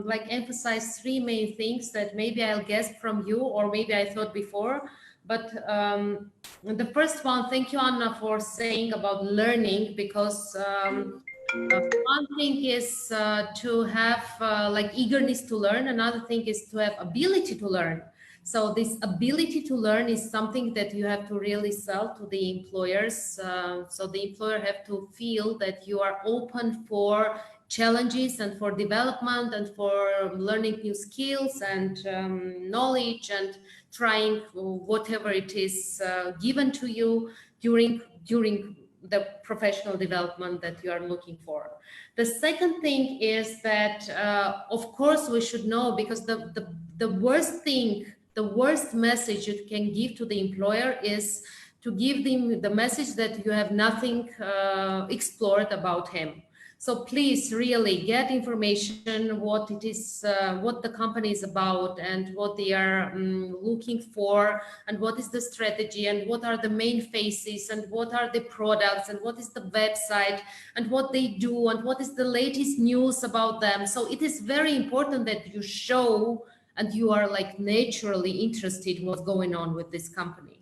like emphasize three main things that maybe I'll guess from you, or maybe I thought before. But the first one, thank you, Anna, for saying about learning, because one thing is to have like eagerness to learn. Another thing is to have ability to learn. So this ability to learn is something that you have to really sell to the employers. So the employer have to feel that you are open for challenges and for development and for learning new skills and knowledge and trying whatever it is given to you during the professional development that you are looking for. The second thing is that, of course, we should know, because the worst thing, the worst message you can give to the employer is to give them the message that you have nothing explored about him. So please really get information, what it is, what the company is about, and what they are looking for, and what is the strategy, and what are the main faces, and what are the products, and what is the website, and what they do, and what is the latest news about them. So it is very important that you show and you are like naturally interested in what's going on with this company.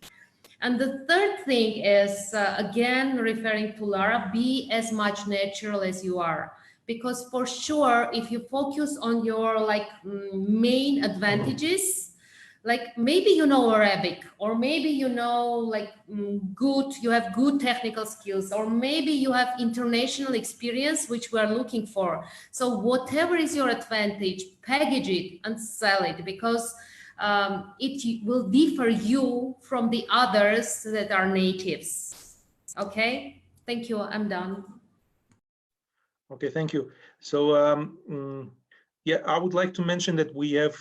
And the third thing is, again, referring to Lara, be as much natural as you are. Because for sure, if you focus on your like main advantages, like maybe you know Arabic, or maybe you know like you have good technical skills, or maybe you have international experience, which we are looking for. So whatever is your advantage, package it and sell it, because it will differ you from the others that are natives. Okay, thank you, I'm done. Okay, thank you. So yeah, I would like to mention that we have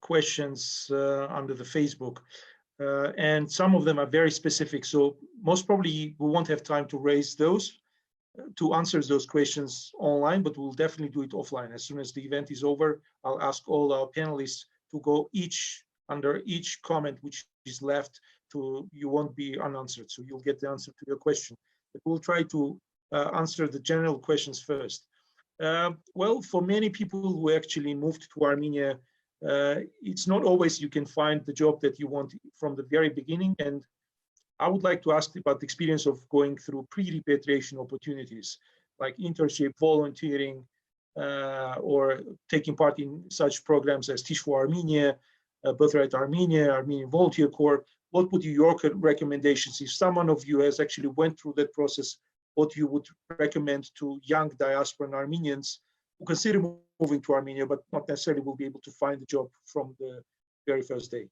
questions under the Facebook, and some of them are very specific. So most probably we won't have time to raise those, to answer those questions online, but we'll definitely do it offline. As soon as the event is over, I'll ask all our panelists to go under each comment which is left, you won't be unanswered. So you'll get the answer to your question. But we'll try to answer the general questions first. Well, for many people who actually moved to Armenia, it's not always you can find the job that you want from the very beginning. And I would like to ask about the experience of going through pre-repatriation opportunities, like internship, volunteering, or taking part in such programs as Teach for Armenia, Birthright Armenia, Armenian Volunteer Corps. What would be your recommendations? If someone of you has actually went through that process, what you would recommend to young diasporan Armenians who consider moving to Armenia, but not necessarily will be able to find a job from the very first day?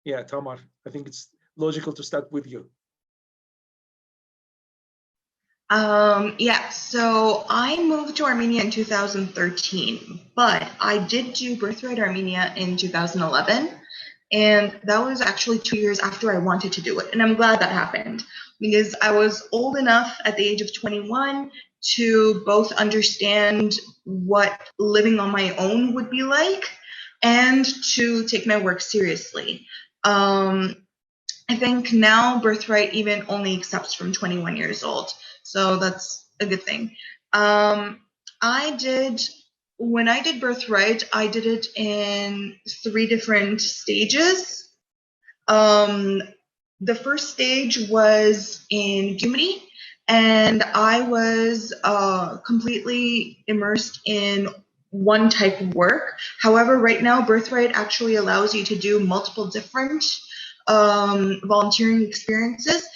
Yeah, Tamar, I think it's logical to start with you. Yeah, so I moved to Armenia in 2013, but I did do Birthright Armenia in 2011. And that was actually 2 years after I wanted to do it. And I'm glad that happened, because I was old enough at the age of 21 to both understand what living on my own would be like and to take my work seriously. I think now Birthright even only accepts from 21 years old. So that's a good thing. When I did Birthright, I did it in 3 different stages. The first stage was in Gyumri, and I was completely immersed in one type of work. However, right now, Birthright actually allows you to do multiple different volunteering experiences.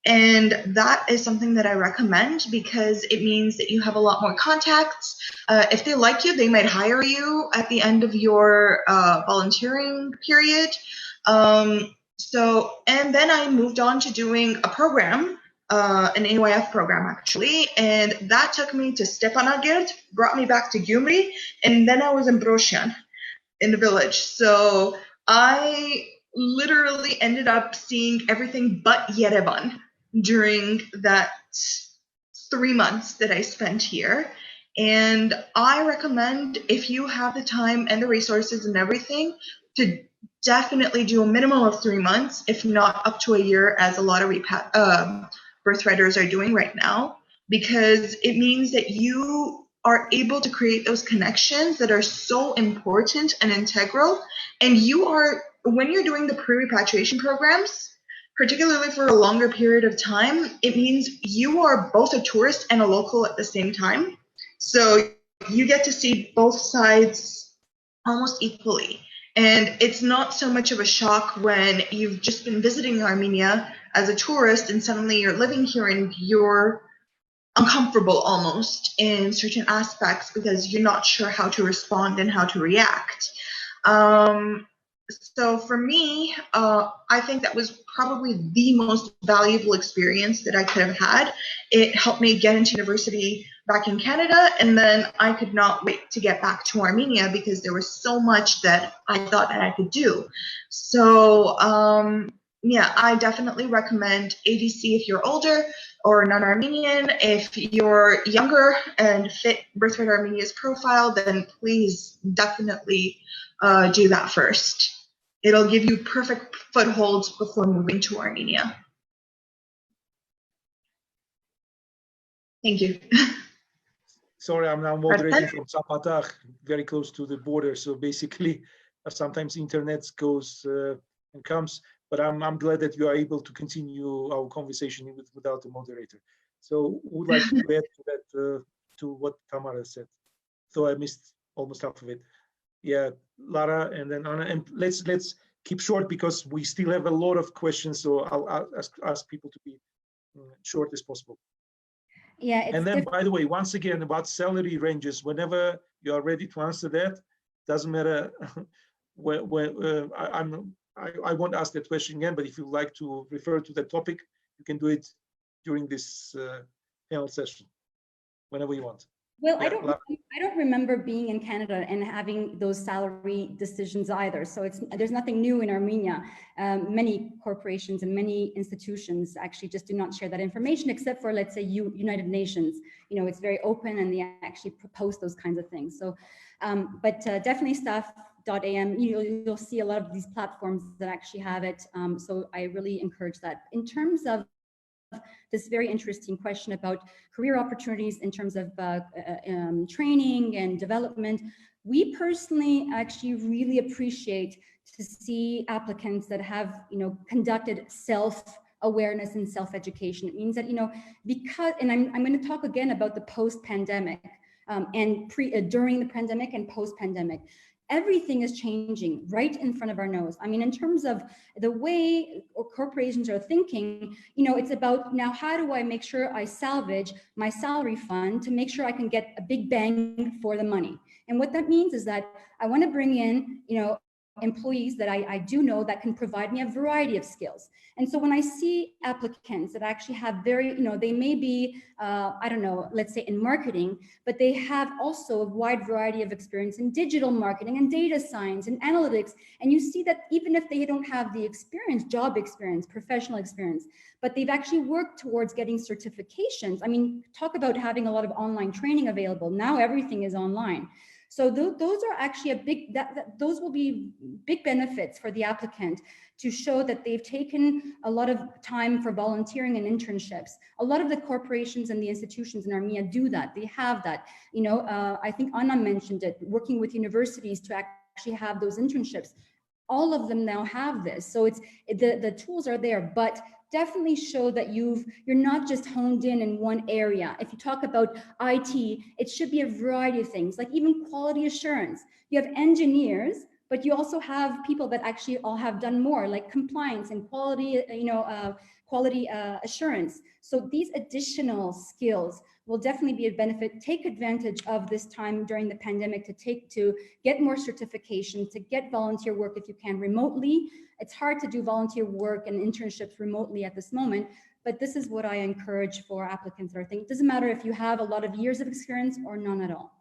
And that is something that I recommend, because it means that you have a lot more contacts. If they like you, they might hire you at the end of your volunteering period. And then I moved on to doing a program, an AYF program actually, and that took me to Stepanakert, brought me back to Gyumri, and then I was in Petrosyan in the village. So I literally ended up seeing everything but Yerevan during that 3 months that I spent here. And I recommend, if you have the time and the resources and everything, to definitely do a minimum of 3 months, if not up to a year, as a lot of birthrights are doing right now, because it means that you are able to create those connections that are so important and integral. And when you're doing the pre-repatriation programs, particularly for a longer period of time, it means you are both a tourist and a local at the same time. So you get to see both sides almost equally. And it's not so much of a shock when you've just been visiting Armenia as a tourist and suddenly you're living here and you're uncomfortable almost in certain aspects because you're not sure how to respond and how to react. So for me, I think that was probably the most valuable experience that I could have had. It helped me get into university back in Canada, and then I could not wait to get back to Armenia because there was so much that I thought that I could do. So yeah, I definitely recommend ADC if you're older or non-Armenian. If you're younger and fit Birthright Armenia's profile, then please definitely do that first. It'll give you perfect footholds before moving to Armenia. Thank you. Sorry, I'm now moderating from Zapata, very close to the border. So basically, sometimes internet goes and comes, but I'm glad that you are able to continue our conversation without a moderator. So would like to add to that, to what Tamar has said. So I missed almost half of it. Yeah, Lara and then Anna, and let's keep short because we still have a lot of questions. So I'll ask people to be short as possible. Yeah, and then, by the way, once again, about salary ranges, whenever you are ready to answer that, doesn't matter. I won't ask that question again, but if you like to refer to that topic, you can do it during this panel session, whenever you want. Well, yeah, I don't remember being in Canada and having those salary decisions either. So there's nothing new in Armenia. Many corporations and many institutions actually just do not share that information, except for, let's say, United Nations. You know, it's very open and they actually propose those kinds of things. So, but definitely staff.am, you'll see a lot of these platforms that actually have it. So I really encourage that. In terms of this very interesting question about career opportunities in terms of training and development, we personally actually really appreciate to see applicants that have, conducted self-awareness and self-education. It means that, because, and I'm going to talk again about the post-pandemic and during the pandemic and post-pandemic. Everything is changing right in front of our nose. I mean, in terms of the way corporations are thinking, it's about now, how do I make sure I salvage my salary fund to make sure I can get a big bang for the money? And what that means is that I want to bring in, employees that I do know that can provide me a variety of skills. And so when I see applicants that actually have very, they may be, I don't know, let's say in marketing, but they have also a wide variety of experience in digital marketing and data science and analytics. And you see that even if they don't have the experience, job experience, professional experience, but they've actually worked towards getting certifications. I mean, talk about having a lot of online training available. Now everything is online. So those are actually those will be big benefits for the applicant to show that they've taken a lot of time for volunteering and internships. A lot of the corporations and the institutions in Armenia do that. They have that. I think Anna mentioned it, working with universities to actually have those internships. All of them now have this. So the tools are there, but definitely show that you're not just honed in one area. If you talk about IT, it should be a variety of things, like even quality assurance. You have engineers, but you also have people that actually all have done more, like compliance and quality, quality assurance. So these additional skills will definitely be a benefit. Take advantage of this time during the pandemic to get more certification, to get volunteer work if you can remotely. It's hard to do volunteer work and internships remotely at this moment, but this is what I encourage for applicants that are thinking. It doesn't matter if you have a lot of years of experience or none at all.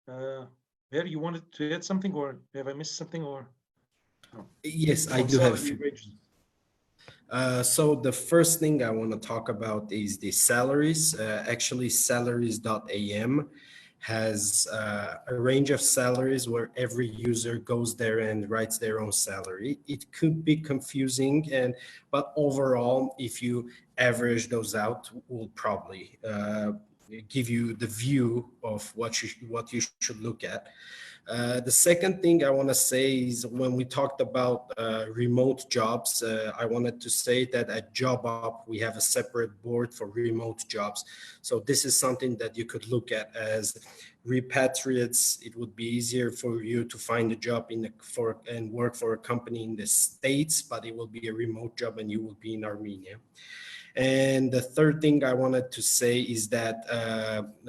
Mher, you wanted to add something, or have I missed something, or? Oh. Yes, I do have. So the first thing I want to talk about is the salaries. Actually, salaries.am has a range of salaries where every user goes there and writes their own salary. It could be confusing, but overall, if you average those out, will probably give you the view of what you should look at. The second thing I want to say is when we talked about remote jobs, I wanted to say that at JobUp, we have a separate board for remote jobs. So this is something that you could look at as repatriates. It would be easier for you to find a job and work for a company in the States, but it will be a remote job and you will be in Armenia. And the third thing I wanted to say is that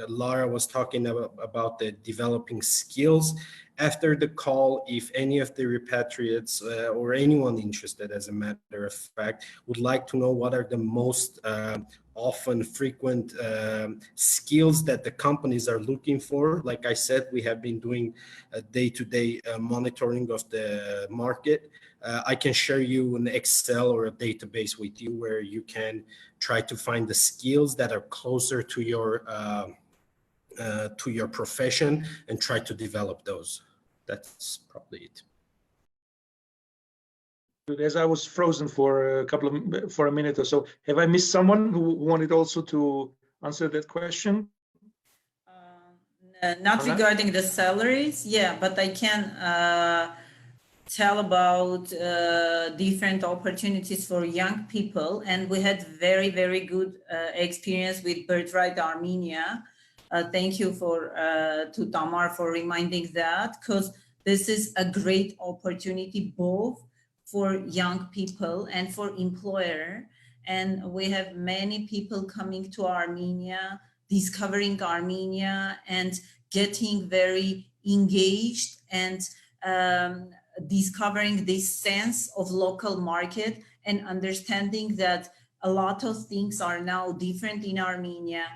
Lara was talking about the developing skills. After the call, if any of the repatriates or anyone interested, as a matter of fact, would like to know what are the most often frequent skills that the companies are looking for. Like I said, we have been doing a day-to-day monitoring of the market. I can share you an Excel or a database with you where you can try to find the skills that are closer to your profession and try to develop those. That's probably it. As I was frozen for a minute or so, have I missed someone who wanted also to answer that question? Not regarding the salaries, yeah, but I can tell about different opportunities for young people, and we had very, very good experience with Birthright Armenia. Thank you to Tamar for reminding that, because this is a great opportunity both for young people and for employer. And we have many people coming to Armenia, discovering Armenia and getting very engaged and discovering this sense of local market and understanding that a lot of things are now different in Armenia.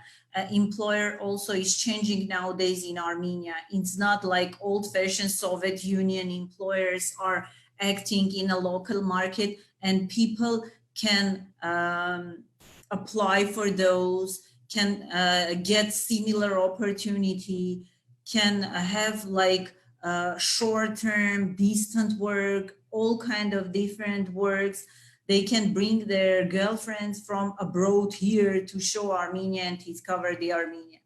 Employer also is changing nowadays in Armenia. It's not like old-fashioned Soviet Union employers are acting in a local market, and people can apply for those, can get similar opportunity, can have like short-term, distant work, all kind of different works. They can bring their girlfriends from abroad here to show Armenia and discover the Armenia.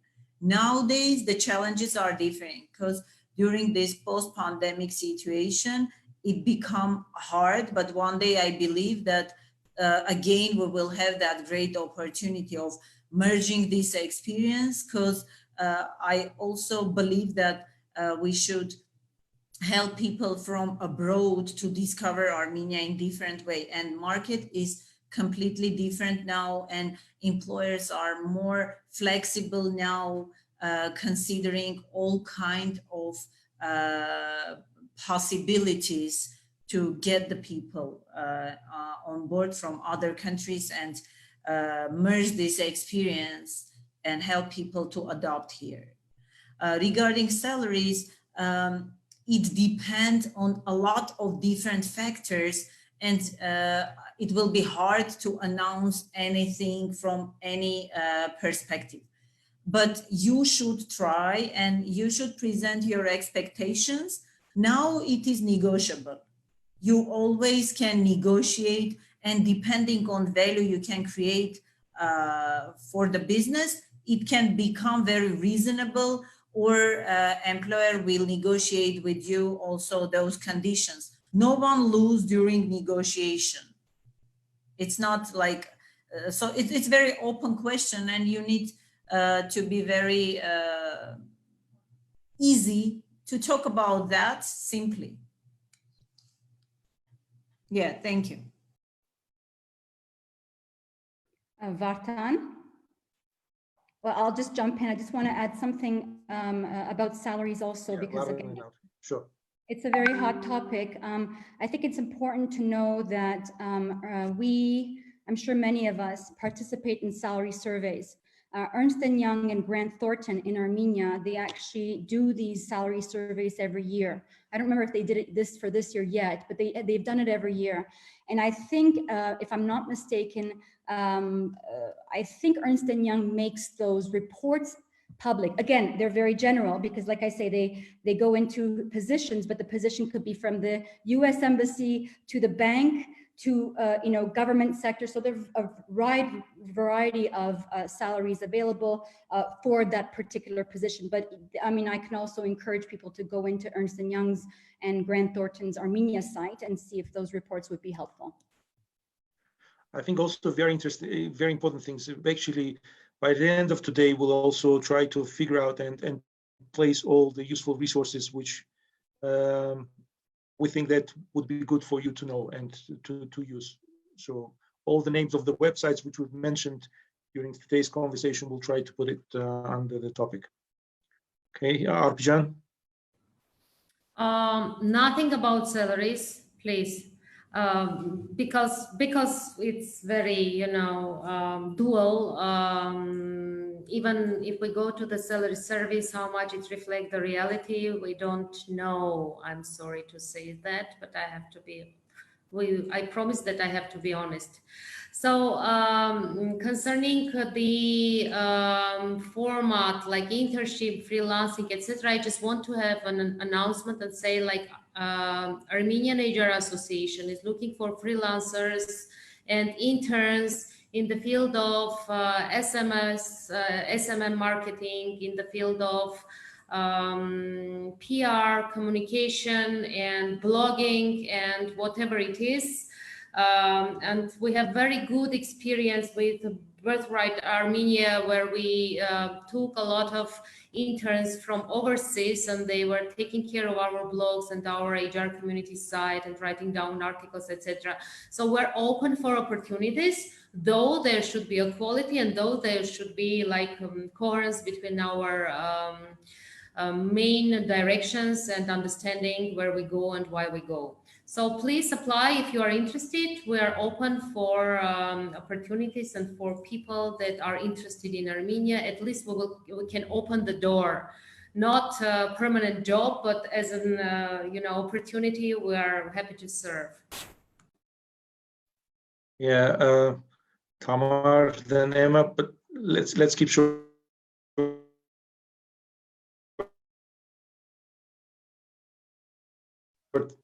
Nowadays, the challenges are different because during this post-pandemic situation, it become hard, but one day I believe that again, we will have that great opportunity of merging this experience, because I also believe that we should help people from abroad to discover Armenia in different way, and market is completely different now, and employers are more flexible now, considering all kind of possibilities to get the people on board from other countries and merge this experience and help people to adopt here. Regarding salaries, it depends on a lot of different factors, and it will be hard to announce anything from any perspective. But you should try and you should present your expectations. Now it is negotiable. You always can negotiate, and depending on value you can create for the business, it can become very reasonable, or employer will negotiate with you also those conditions. No one lose during negotiation. It's not like, so it's very open question, and you need to be very easy to talk about that simply. Yeah, thank you. Vartan? Well, I'll just jump in. I just want to add something about salaries also, Yeah, because again, sure. It's a very hot topic. I think it's important to know that I'm sure many of us participate in salary surveys. Ernst & Young and Grant Thornton in Armenia, they actually do these salary surveys every year. I don't remember if they did this for this year yet, but they've done it every year. And I think, if I'm not mistaken, I think Ernst & Young makes those reports public. Again, they're very general because, like I say, they go into positions, but the position could be from the U.S. Embassy to the bank to government sector. So there's a wide variety of salaries available for that particular position. But I mean, I can also encourage people to go into Ernst & Young's and Grant Thornton's Armenia site and see if those reports would be helpful. I think also very interesting, very important things. Actually, by the end of today, we'll also try to figure out and place all the useful resources which we think that would be good for you to know and to use. So all the names of the websites which we've mentioned during today's conversation, we'll try to put it under the topic. Okay, Arpi. Nothing about salaries, please. Because it's very, dual. Even if we go to the salary service, how much it reflects the reality, we don't know. I'm sorry to say that, but I have to be. I promise that I have to be honest. So concerning the format like internship, freelancing, etc., I just want to have an announcement and say like Armenian HR Association is looking for freelancers and interns in the field of SMS, SMM marketing, in the field of PR, communication, and blogging, and whatever it is. And we have very good experience with Birthright Armenia, where we took a lot of interns from overseas, and they were taking care of our blogs and our HR community site and writing down articles, etc. So we're open for opportunities, though there should be a quality, and though there should be like coherence between our main directions and understanding where we go and why we go. So please apply if you are interested. We are open for opportunities and for people that are interested in Armenia. At least we can open the door, not a permanent job, but as an opportunity. We are happy to serve. Yeah, Tamar, then Emma, but let's keep short.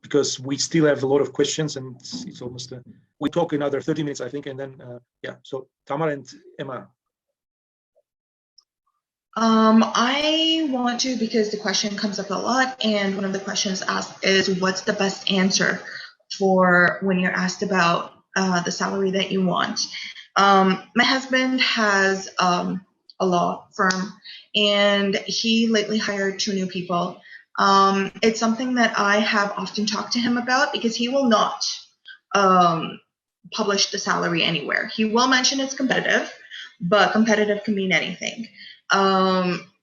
Because we still have a lot of questions, and it's almost we talk another 30 minutes, I think, and then yeah. So Tamar and Emma. I want to, because the question comes up a lot, and one of the questions asked is, what's the best answer for when you're asked about the salary that you want? My husband has a law firm, and he lately hired 2 new people. It's something that I have often talked to him about, because he will not publish the salary anywhere. He will mention it's competitive, but competitive can mean anything.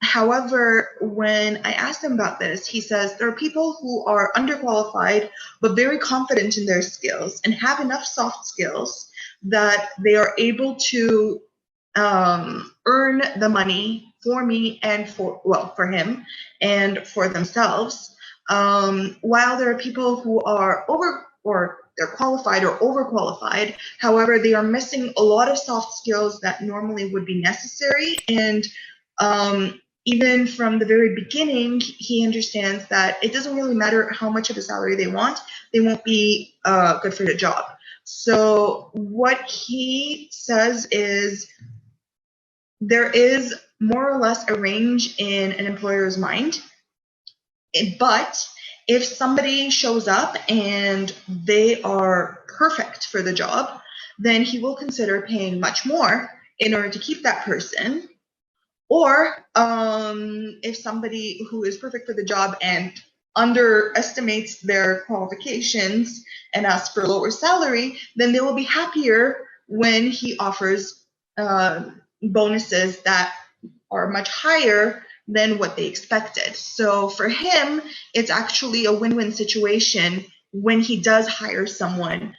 However, when I asked him about this, he says there are people who are underqualified but very confident in their skills and have enough soft skills that they are able to earn the money for me and for him and for themselves, while there are people who are they're qualified or overqualified. However, they are missing a lot of soft skills that normally would be necessary. And even from the very beginning, he understands that it doesn't really matter how much of a salary they want, they won't be good for the job. So what he says is, there is more or less a range in an employer's mind, but if somebody shows up and they are perfect for the job, then he will consider paying much more in order to keep that person. Or if somebody who is perfect for the job and underestimates their qualifications and asks for a lower salary, then they will be happier when he offers bonuses that are much higher than what they expected. So for him, it's actually a win-win situation when he does hire someone,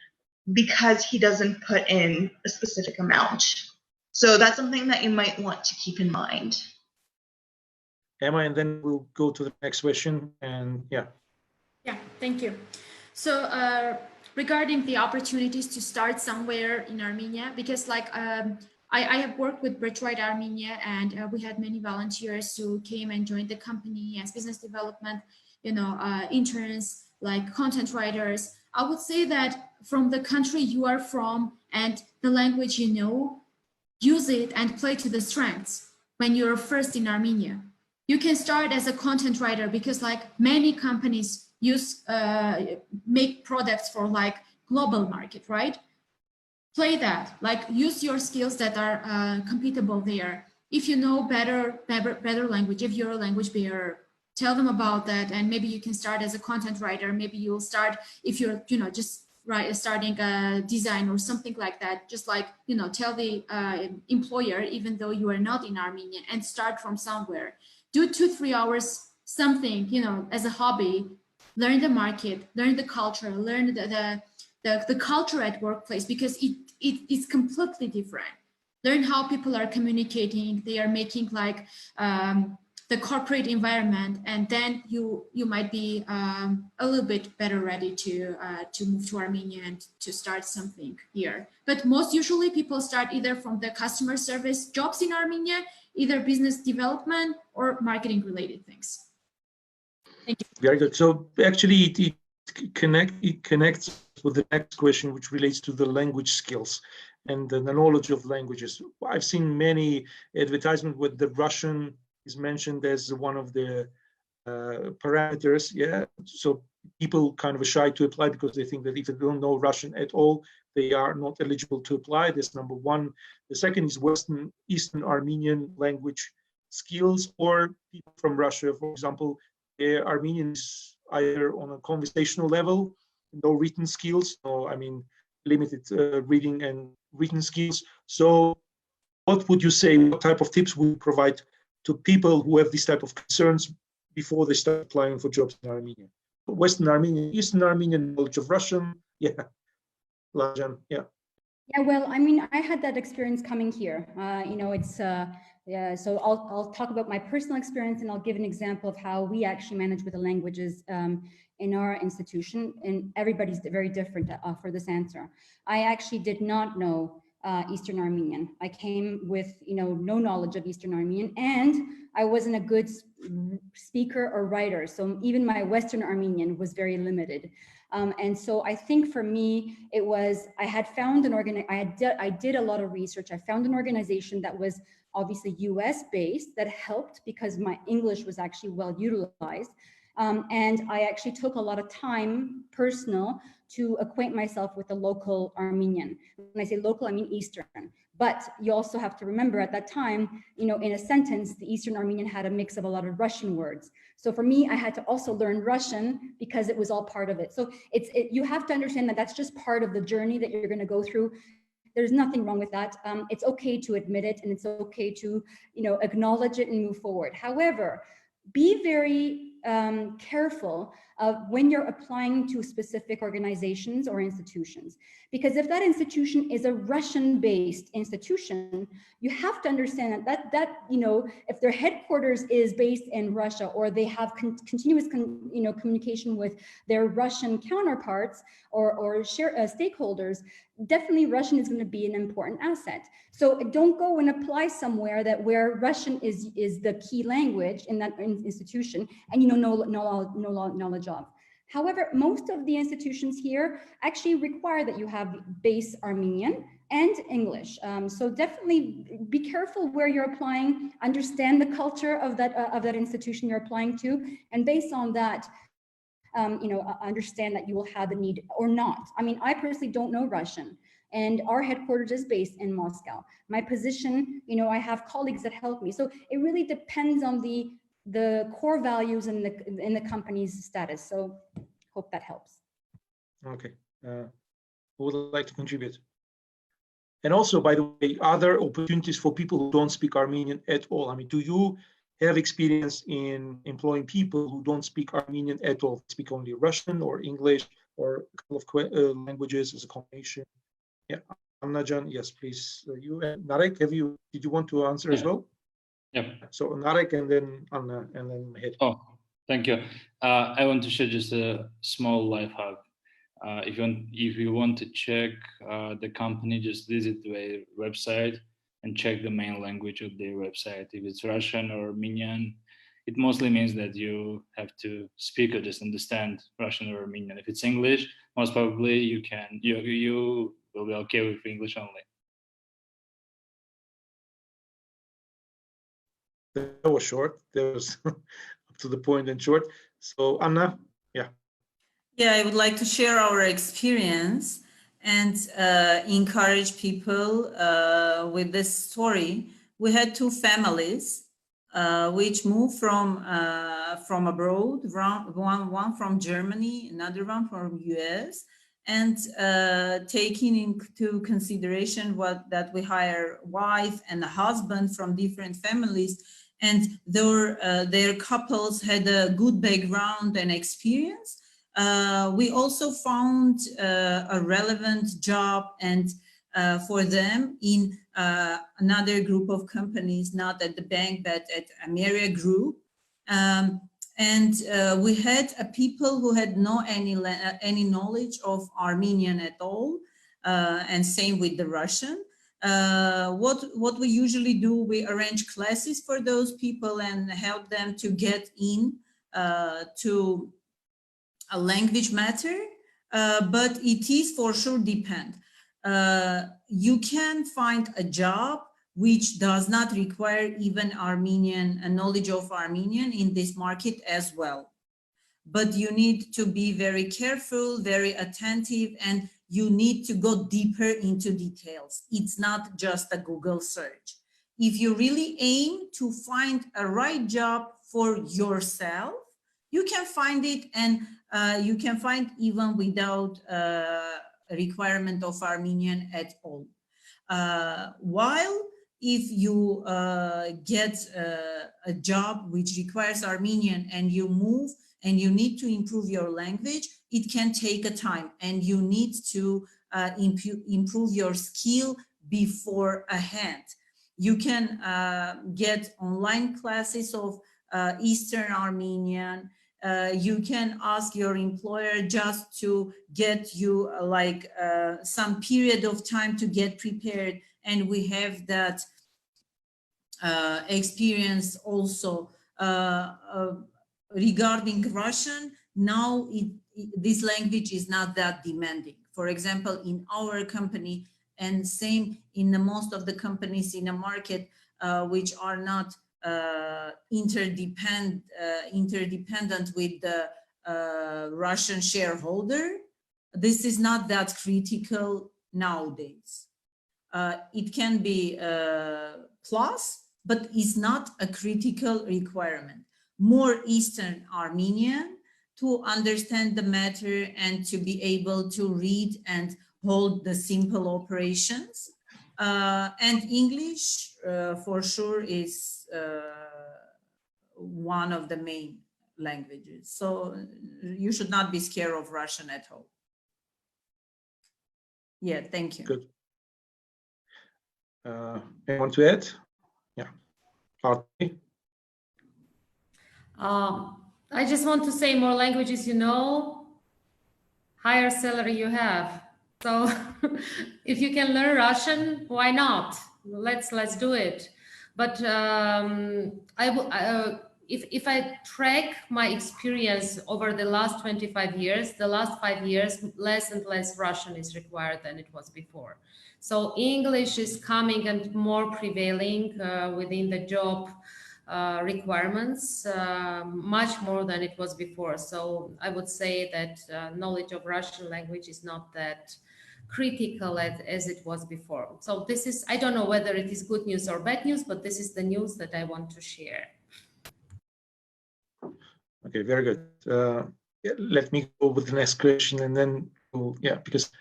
because he doesn't put in a specific amount. So that's something that you might want to keep in mind. Emma, and then we'll go to the next question. And yeah. Yeah, thank you. So regarding the opportunities to start somewhere in Armenia, because like I have worked with Birthright Armenia, and we had many volunteers who came and joined the company as business development, interns, like content writers. I would say that from the country you are from and the language you know, use it and play to the strengths when you're first in Armenia. You can start as a content writer because like many companies make products for like global market, right? Play that, like use your skills that are compatible there. If you know better language, if you're a language barrier, tell them about that, and maybe you can start as a content writer. Maybe you'll start if you're just starting a design or something like that. Just like tell the employer, even though you are not in Armenia, and start from somewhere. Do 2-3 hours something as a hobby. Learn the market, learn the culture, learn the culture at workplace, because it is completely different. Learn how people are communicating. They are making like the corporate environment, and then you might be a little bit better ready to move to Armenia and to start something here. But most usually people start either from the customer service jobs in Armenia, either business development or marketing related things. Thank you. Very good. So actually it connects with the next question, which relates to the language skills and the knowledge of languages. I've seen many advertisements where the Russian is mentioned as one of the parameters. Yeah, so people kind of are shy to apply because they think that if they don't know Russian at all, they are not eligible to apply. That's number one. The second is Eastern Armenian language skills, or people from Russia, for example, Armenians either on a conversational level, no written skills, limited reading and written skills. So what would you say, what type of tips would you provide to people who have this type of concerns before they start applying for jobs in Armenia? Western Armenian, Eastern Armenian, knowledge of Russian, yeah. Lajan, yeah. Yeah, well, I had that experience coming here. So I'll talk about my personal experience, and I'll give an example of how we actually manage with the languages in our institution, and everybody's very different for this answer. I actually did not know Eastern Armenian. I came with no knowledge of Eastern Armenian, and I wasn't a good speaker or writer. So even my Western Armenian was very limited. And so I think for me, it was, I had found I did a lot of research. I found an organization that was obviously US based that helped because my English was actually well utilized. And I actually took a lot of time personal to acquaint myself with the local Armenian. When I say local, I mean Eastern. But you also have to remember at that time, in a sentence, the Eastern Armenian had a mix of a lot of Russian words. So for me, I had to also learn Russian because it was all part of it. So you have to understand that that's just part of the journey that you're going to go through. There's nothing wrong with that. It's okay to admit it, and it's okay to, acknowledge it and move forward. However, be very careful of when you're applying to specific organizations or institutions, because if that institution is a Russian-based institution, you have to understand that if their headquarters is based in Russia, or they have continuous communication with their Russian counterparts or stakeholders, definitely Russian is going to be an important asset. So don't go and apply somewhere where Russian is the key language in that institution, and no knowledge of. However, most of the institutions here actually require that you have base Armenian and English. So definitely be careful where you're applying, understand the culture of that institution you're applying to, and based on that, understand that you will have the need or not. I personally don't know Russian, and our headquarters is based in Moscow. My position, I have colleagues that help me. So it really depends on the core values in the company's status. So hope that helps. Okay, who would like to contribute? And also, by the way, are there opportunities for people who don't speak Armenian at all? Do you have experience in employing people who don't speak Armenian at all, speak only Russian or English or a couple of languages as a combination? Yeah, Amnajan, yes, please. You and Narek, did you want to answer as well? Yeah. So Narek and then Anna and then Mher. Oh, thank you. I want to share just a small life hack. If you want to check the company, just visit the website. and check the main language of their website. If it's Russian or Armenian, it mostly means that you have to speak or just understand Russian or Armenian. If it's English, most probably you will be okay with English only. That was short. That was up to the point and short. So Anna, yeah. Yeah, I would like to share our experience and encourage people with this story. We had two families which moved from abroad, one from Germany, another one from US, and taking into consideration that we hire wife and a husband from different families, and their couples had a good background and experience. We also found a relevant job and for them in another group of companies, not at the bank, but at Ameria Group. And we had people who had any knowledge of Armenian at all, and same with the Russian. What we usually do, we arrange classes for those people and help them to get in to a language matter, but it is for sure depend. You can find a job which does not require even Armenian, a knowledge of Armenian in this market as well. But you need to be very careful, very attentive, and you need to go deeper into details. It's not just a Google search. If you really aim to find a right job for yourself, you can find it, and you can find even without a requirement of Armenian at all. While if you get a job which requires Armenian and you move and you need to improve your language, it can take a time, and you need to improve your skill beforehand. You can get online classes of Eastern Armenian. You can ask your employer just to get you some period of time to get prepared. And we have that experience also regarding Russian. Now this language is not that demanding. For example, in our company, and same in most of the companies in the market which are not interdependent with the Russian shareholder, this is not that critical nowadays. It can be a plus, but it's not a critical requirement. More Eastern Armenian to understand the matter and to be able to read and hold the simple operations. And English for sure is one of the main languages. So you should not be scared of Russian at all. Yeah, thank you. Good. Anyone to add? Yeah. Arpi? I just want to say more languages you know, higher salary you have. So if you can learn Russian, why not? Let's do it. But if I track my experience over the last 25 years, the last 5 years, less and less Russian is required than it was before. So English is coming and more prevailing within the job requirements, much more than it was before. So I would say that knowledge of Russian language is not that critical as it was before. So this is, I don't know whether it is good news or bad news, but this is the news that I want to share. Okay, very good. Let me go with the next question, and then because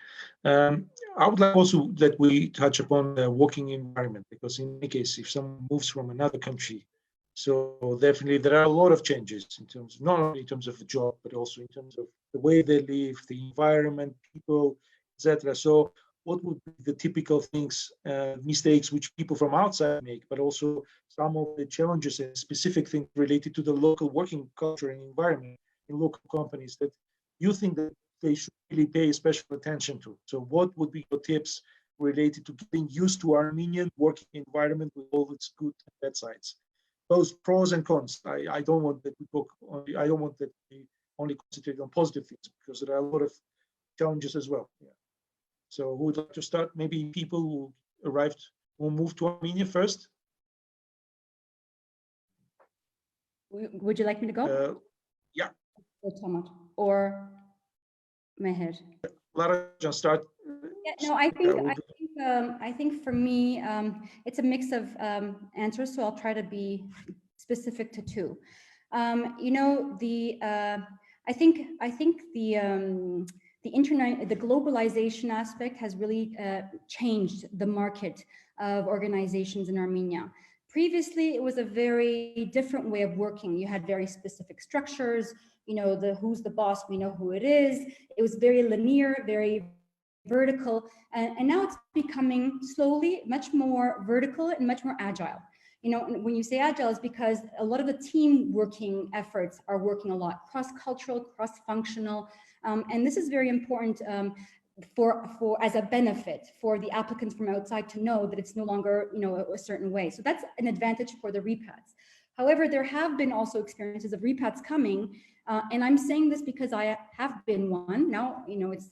I would like also that we touch upon the working environment, because in any case, if someone moves from another country, so definitely there are a lot of changes in terms of, not only in terms of the job, but also in terms of the way they live, the environment, people, etc. So what would be the typical things, mistakes which people from outside make, but also some of the challenges and specific things related to the local working culture and environment in local companies that you think that they should really pay special attention to? So what would be your tips related to getting used to Armenian working environment with all its good and bad sides. Both pros and cons. I don't want that we talk only, I don't want that we only concentrate on positive things, because there are a lot of challenges as well. Yeah. So who would like to start? Maybe people who arrived, who moved to Armenia first. Would you like me to go? Yeah. Or Tamar, or Mher? Lara, just start. Yeah, no, I think for me, it's a mix of answers, so I'll try to be specific to two. You know, I think the internet, the globalization aspect has really changed the market of organizations in Armenia. Previously, it was a very different way of working. You had very specific structures, you know, who's the boss, we know who it is. It was very linear, very vertical, and now it's becoming slowly much more vertical and much more agile. You know, when you say agile, it's because a lot of the team working efforts are working a lot, cross-cultural, cross-functional, and this is very important for as a benefit for the applicants from outside to know that it's no longer, you know, a certain way. So that's an advantage for the repats. However, there have been also experiences of repats coming, and I'm saying this because I have been one. Now, you know, it's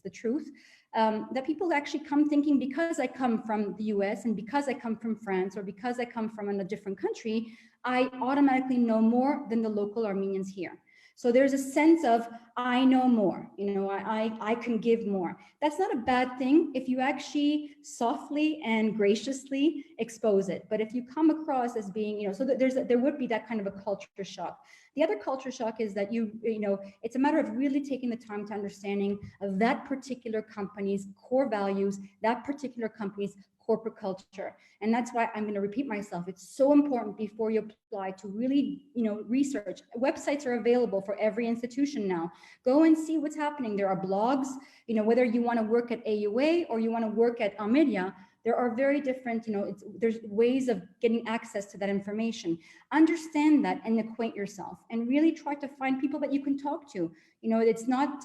the truth, that people actually come thinking, because I come from the US and because I come from France or because I come from a different country, I automatically know more than the local Armenians here. So there's a sense of, I know more, you know, I can give more. That's not a bad thing if you actually softly and graciously expose it. But if you come across as being, you know, so there would be that kind of a culture shock. The other culture shock is that you know, it's a matter of really taking the time to understanding of that particular company's core values, that particular company's corporate culture. And that's why I'm going to repeat myself. It's so important before you apply to really, you know, research. Websites are available for every institution now. Go and see what's happening. There are blogs, you know, whether you want to work at AUA or you want to work at Ameria, there are very different, you know, there's ways of getting access to that information. Understand that and acquaint yourself, and really try to find people that you can talk to. You know, it's not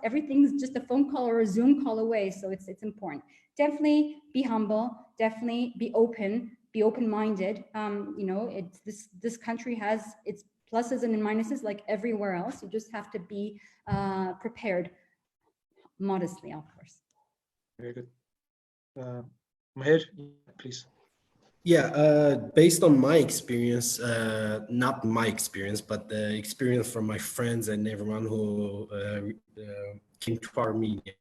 everything's just a phone call or a Zoom call away. So it's important. Definitely be humble, definitely be open-minded. You know, this country has its pluses and minuses like everywhere else. You just have to be prepared, modestly, of course. Very good. Mher, please. Yeah, based on my experience, not my experience, but the experience from my friends and everyone who came to Armenia,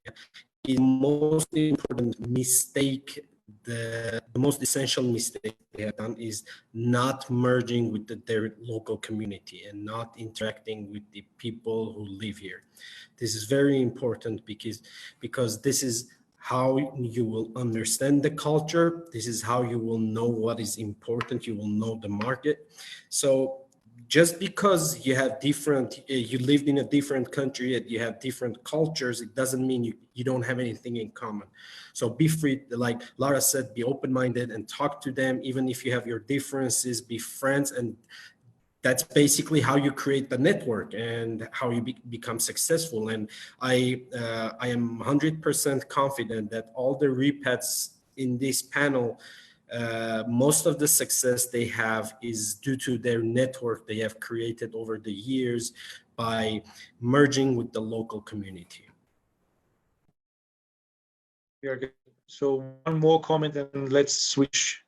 the most important mistake, the most essential mistake they have done is not merging with their local community and not interacting with the people who live here. This is very important because this is how you will understand the culture. This is how you will know what is important. You will know the market. So just because you have you lived in a different country and you have different cultures, it doesn't mean you don't have anything in common. So be free, like Lara said, be open-minded and talk to them. Even if you have your differences, be friends, and that's basically how you create the network and how you become successful. And I am 100% confident that all the repats in this panel, most of the success they have is due to their network they have created over the years by merging with the local community. Very good. So one more comment and let's switch.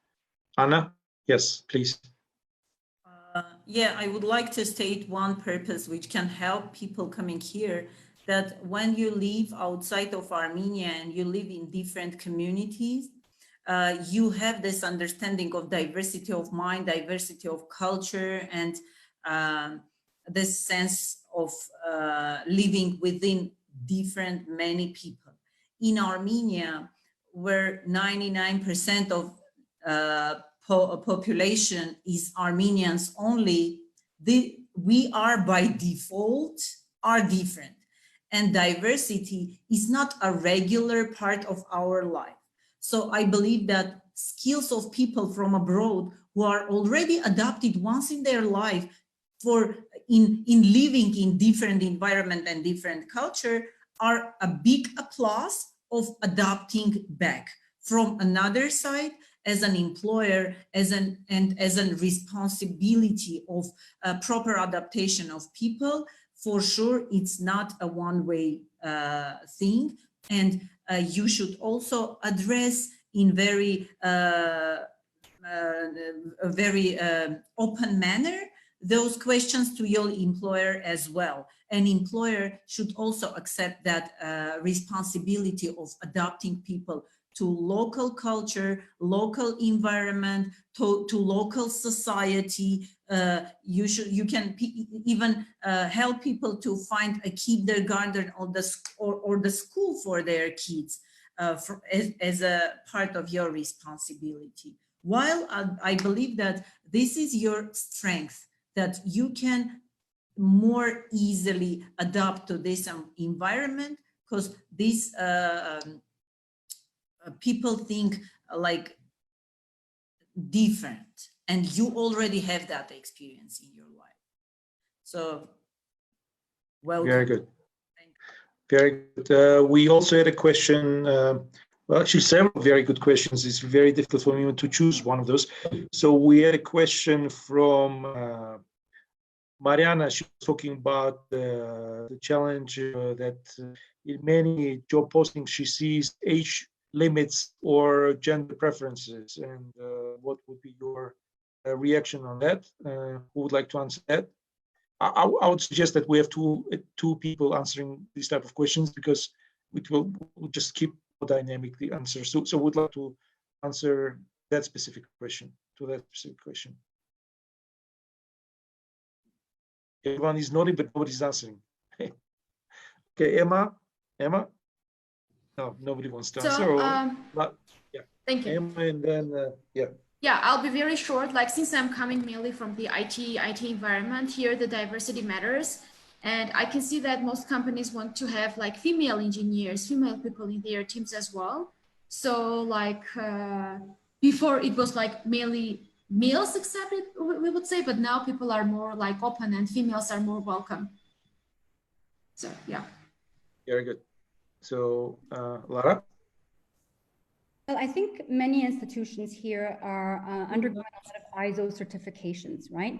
Anna, yes, please. Yeah, I would like to state one purpose which can help people coming here, that when you live outside of Armenia and you live in different communities, you have this understanding of diversity of mind, diversity of culture, and this sense of living within many people. In Armenia, where 99% of population is Armenians only, we are by default are different, and diversity is not a regular part of our life. So I believe that skills of people from abroad who are already adapted once in their life for in living in different environment and different culture are a big applause of adopting back. From another side, as an employer, as a responsibility of proper adaptation of people, for sure, it's not a one-way thing, and you should also address in very open manner those questions to your employer as well. An employer should also accept that responsibility of adapting people to local culture, local environment, to local society. You can even help people to find a kindergarten or the school for their kids as a part of your responsibility. While I believe that this is your strength, that you can more easily adapt to this environment, because these people think like different, and you already have that experience in your life. So, welcome. Very good. Very good. We also had a question, well, actually several very good questions. It's very difficult for me to choose one of those. So we had a question from Mariana. She was talking about the challenge that in many job postings she sees age limits or gender preferences, and what would be your reaction on that? Who would like to answer that? I would suggest that we have two people answering these type of questions, because we'll just keep dynamic the answer. So would like to answer that specific question, Everyone is nodding, but nobody's answering. Okay, Emma? No, nobody wants to answer. Yeah. Thank you. Emma, and then, yeah. Yeah, I'll be very short. Like, since I'm coming mainly from the IT environment, here the diversity matters. And I can see that most companies want to have like female engineers, female people in their teams as well. So like before it was like mainly males accepted, we would say, but now people are more like open and females are more welcome. So, yeah. Very good. So, Lara? Well, I think many institutions here are undergoing a lot of ISO certifications, right?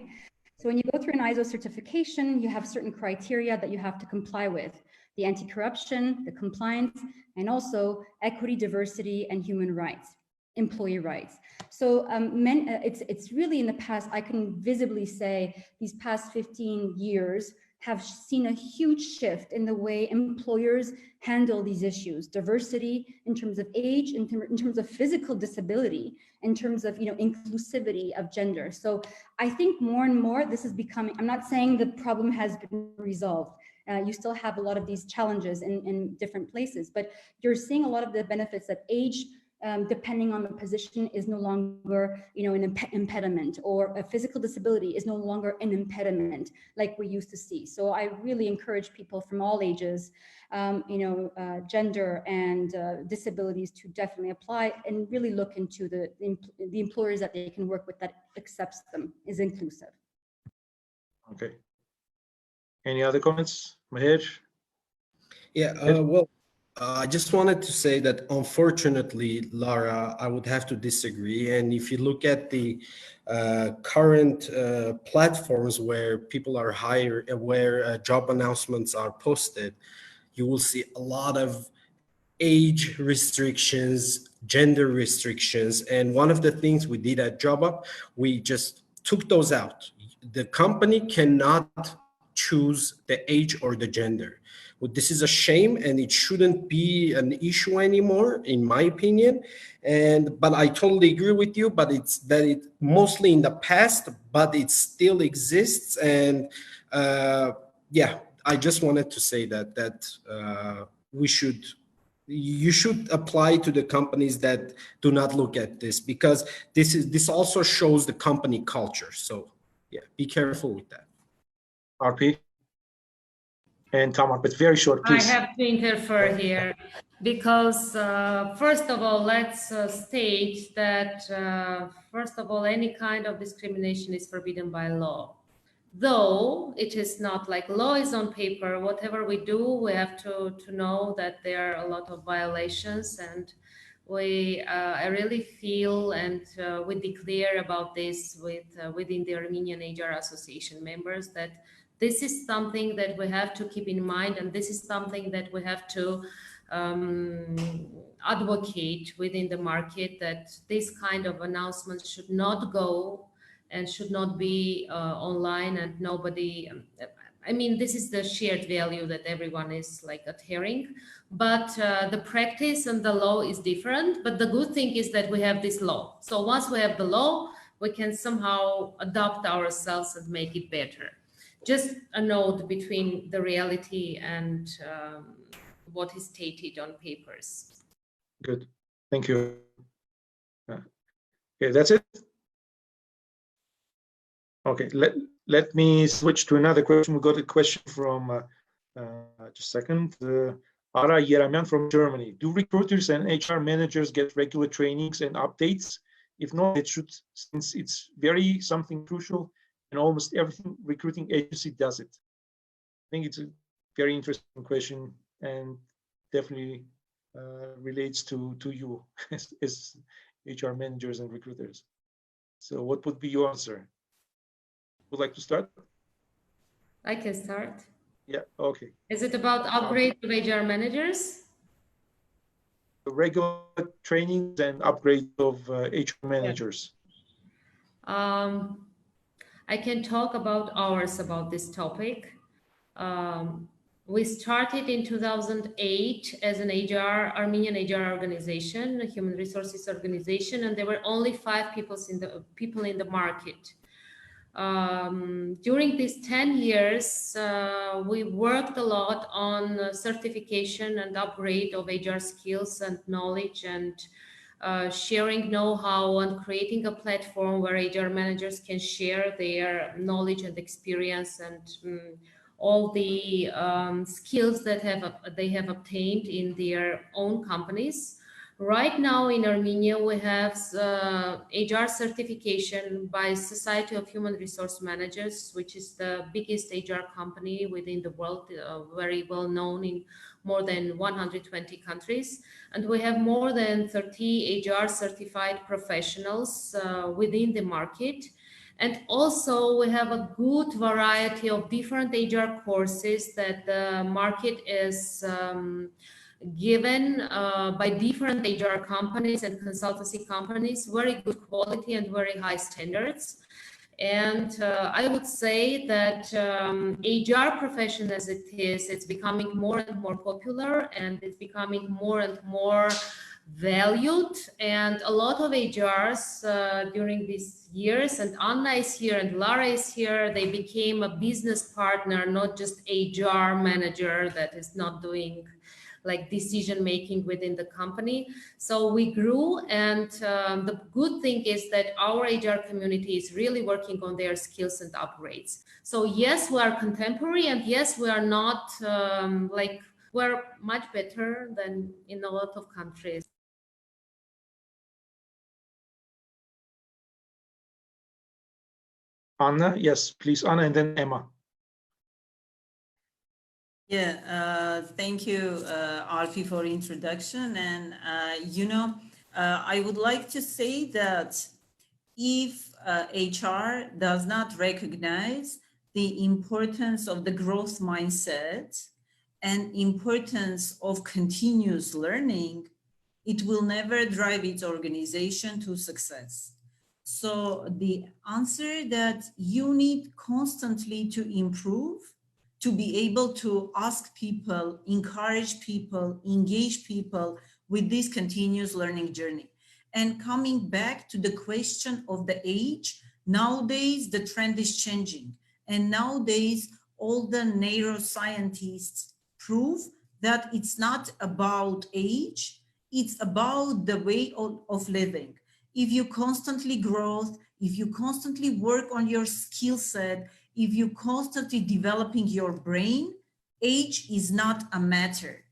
So when you go through an ISO certification, you have certain criteria that you have to comply with: the anti-corruption, the compliance, and also equity, diversity, and human rights, employee rights. So it's really in the past, I can visibly say these past 15 years have seen a huge shift in the way employers handle these issues: diversity in terms of age, in terms of physical disability, in terms of inclusivity of gender. So I think more and more this is becoming, I'm not saying the problem has been resolved. You still have a lot of these challenges in different places, but you're seeing a lot of the benefits that age, depending on the position, is no longer, an impediment, or a physical disability is no longer an impediment like we used to see. So I really encourage people from all ages, gender and disabilities, to definitely apply and really look into the employers that they can work with that accepts them, is inclusive. Okay. Any other comments, Mher? Yeah, well, I just wanted to say that unfortunately, Lara, I would have to disagree. And if you look at the current platforms where people are hired, where job announcements are posted, you will see a lot of age restrictions, gender restrictions. And one of the things we did at JobUp, we just took those out. The company cannot choose the age or the gender. Well, this is a shame, and it shouldn't be an issue anymore, in my opinion. But I totally agree with you. But it's mostly in the past, but it still exists. And yeah, I just wanted to say that you should apply to the companies that do not look at this, because this also shows the company culture. So yeah, be careful with that. Arpi and Tamar, but very short, please. I have to interfere here because, first of all, let's state that, first of all, any kind of discrimination is forbidden by law. though it is not like law is on paper. Whatever we do, we have to know that there are a lot of violations, and I really feel, and we declare about this within the Armenian HR Association members, that this is something that we have to keep in mind, and this is something that we have to advocate within the market, that this kind of announcements should not go and should not be online, and nobody, I mean, this is the shared value that everyone is like adhering, but the practice and the law is different. But the good thing is that we have this law. So once we have the law, we can somehow adapt ourselves and make it better. Just a note between the reality and what is stated on papers. Good, thank you. Okay, that's it. Okay, let me switch to another question. We got a question from just a second. Ara Yeramian from Germany. Do recruiters and HR managers get regular trainings and updates? If not, it should, since it's very something crucial, and almost everything recruiting agency does it. I think it's a very interesting question, and definitely relates to you as HR managers and recruiters. So what would be your answer? Would like to start? I can start. Yeah, okay. Is it about upgrade of HR managers? The regular trainings and upgrade of HR managers. I can talk about hours about this topic. We started in 2008 as an Armenian HR organization, a human resources organization, and there were only 5 people in the market. During these 10 years, we worked a lot on certification and upgrade of HR skills and knowledge, and sharing know-how and creating a platform where HR managers can share their knowledge and experience and all the skills that they have obtained in their own companies. Right now in Armenia, we have HR certification by Society of Human Resource Managers, which is the biggest HR company within the world, very well known in more than 120 countries. And we have more than 30 HR certified professionals within the market. And also we have a good variety of different HR courses that the market is given by different HR companies and consultancy companies, very good quality and very high standards. And I would say that HR profession as it is, it's becoming more and more popular, and it's becoming more and more valued. And a lot of HRs during these years, and Anna is here and Lara is here, they became a business partner, not just HR manager that is not doing like decision making within the company. So we grew, and the good thing is that our HR community is really working on their skills and upgrades. So yes, we are contemporary, and yes, we are not we're much better than in a lot of countries. Anna, yes, please, Anna, and then Emma. Yeah, thank you, Arpi, for introduction. And, I would like to say that if HR does not recognize the importance of the growth mindset and importance of continuous learning, it will never drive its organization to success. So the answer that you need constantly to improve, to be able to ask people, encourage people, engage people with this continuous learning journey. And coming back to the question of the age, nowadays the trend is changing. And nowadays all the neuroscientists prove that it's not about age, it's about the way of living. If you constantly grow, if you constantly work on your skill set, if you constantly developing your brain, age is not a matter.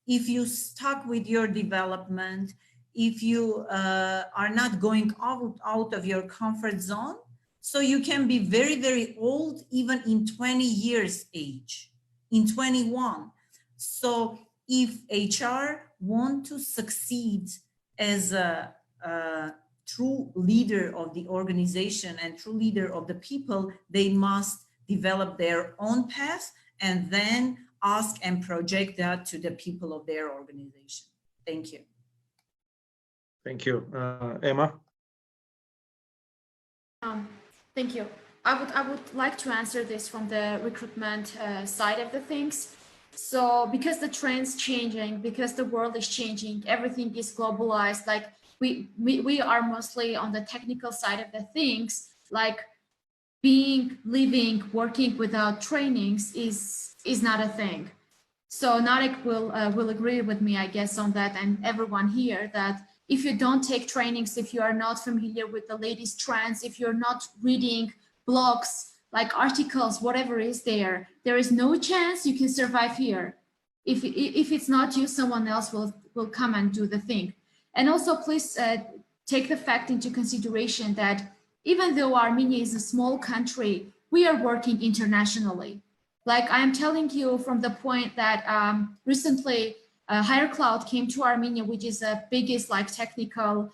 If you stuck with your development, if you are not going out of your comfort zone, So you can be very, very old, even in 20 years age, in 21. So if HR want to succeed as a true leader of the organization and true leader of the people, they must develop their own path and then ask and project that to the people of their organization. Thank you. Thank you. Emma? Thank you. I would like to answer this from the recruitment side of the things. So because the trend's changing, because the world is changing, everything is globalized, like we are mostly on the technical side of the things, like living, working without trainings is not a thing. So Narek will agree with me, I guess, on that, and everyone here, that if you don't take trainings, if you are not familiar with the latest trends, if you're not reading blogs, like articles, whatever is there is no chance you can survive here. If it's not you, someone else will come and do the thing. And also, please take the fact into consideration that even though Armenia is a small country, we are working internationally. Like I'm telling you from the point that recently Higher Cloud came to Armenia, which is the biggest like technical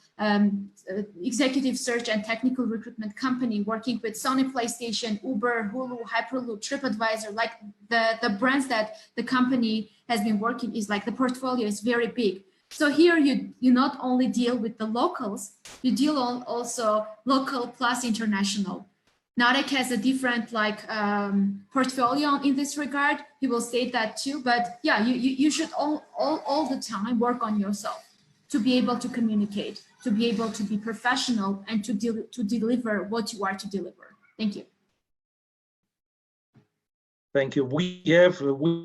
executive search and technical recruitment company, working with Sony PlayStation, Uber, Hulu, Hyperloop, TripAdvisor, like the brands that the company has been working is like the portfolio is very big. So here you not only deal with the locals, you deal also local plus international. Narek has a different like portfolio in this regard. He will state that too. But yeah, you should all the time work on yourself to be able to communicate, to be able to be professional, and to deliver what you are to deliver. Thank you. Thank you. We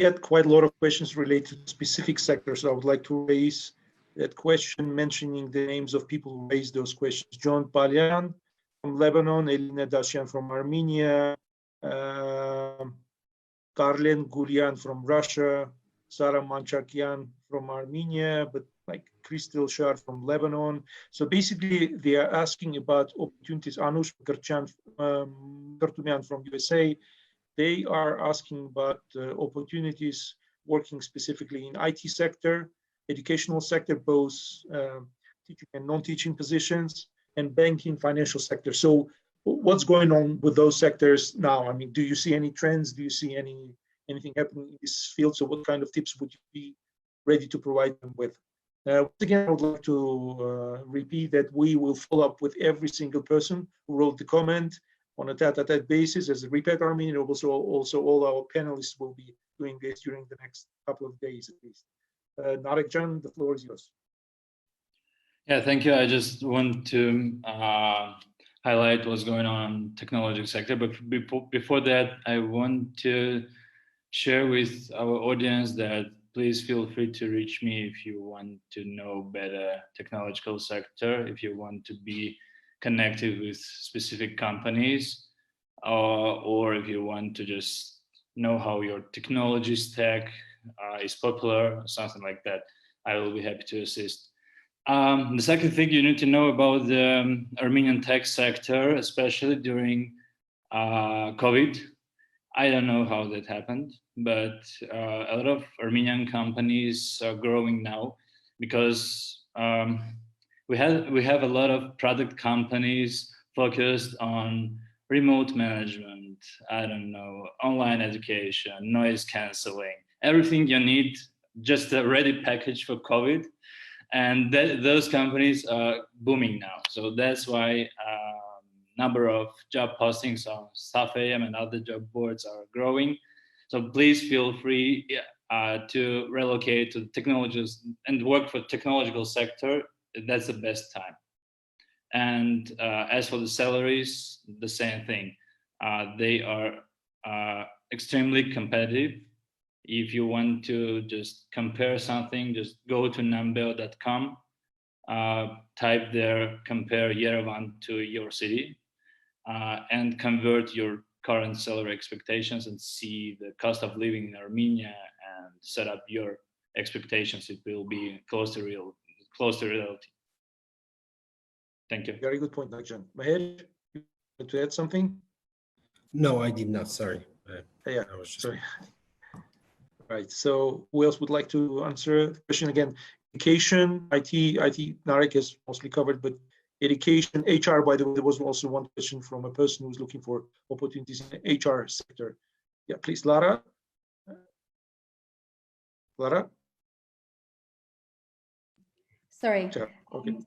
had quite a lot of questions related to specific sectors. I would like to raise that question, mentioning the names of people who raised those questions. John Palyan from Lebanon, Elina Dashian from Armenia, Karlen Gulyan from Russia, Sarah Manchakian from Armenia, but like Crystal Shar from Lebanon. So basically, they are asking about opportunities. Anush Kartumian from USA. They are asking about opportunities working specifically in IT sector, educational sector, both teaching and non-teaching positions, and banking, financial sector. So what's going on with those sectors now? I mean, do you see any trends? Do you see anything happening in this field? So what kind of tips would you be ready to provide them with? Once again, I would like to repeat that we will follow up with every single person who wrote the comment on a tete-a-tete basis as a Repat Armenian. Also all our panelists will be doing this during the next couple of days at least. Narek Jan, the floor is yours. Yeah, thank you. I just want to highlight what's going on in the technology sector. But before that, I want to share with our audience that please feel free to reach me if you want to know better technological sector, if you want to be connected with specific companies, or if you want to just know how your technology stack is popular, or something like that. I will be happy to assist. The second thing you need to know about the Armenian tech sector, especially during COVID. I don't know how that happened, but a lot of Armenian companies are growing now because we have a lot of product companies focused on remote management, I don't know, online education, noise canceling, everything you need, just a ready package for COVID. And those companies are booming now. So that's why number of job postings on Staff.am and other job boards are growing. So please feel free to relocate to technologies and work for technological sector. That's the best time. And as for the salaries, the same thing. They are extremely competitive. If you want to just compare something, just go to numbeo.com, type there, compare Yerevan to your city, and convert your current salary expectations and see the cost of living in Armenia and set up your expectations. It will be close to reality. Thank you. Very good point, Najarian. Mher? to add something? No, I did not. Sorry. Yeah, I was just... sorry. Right. So who else would like to answer the question again? Education, IT, Narek has mostly covered, but education, HR, by the way, there was also one question from a person who's looking for opportunities in the HR sector. Yeah, please, Lara. Lara? Sorry. Yeah, okay.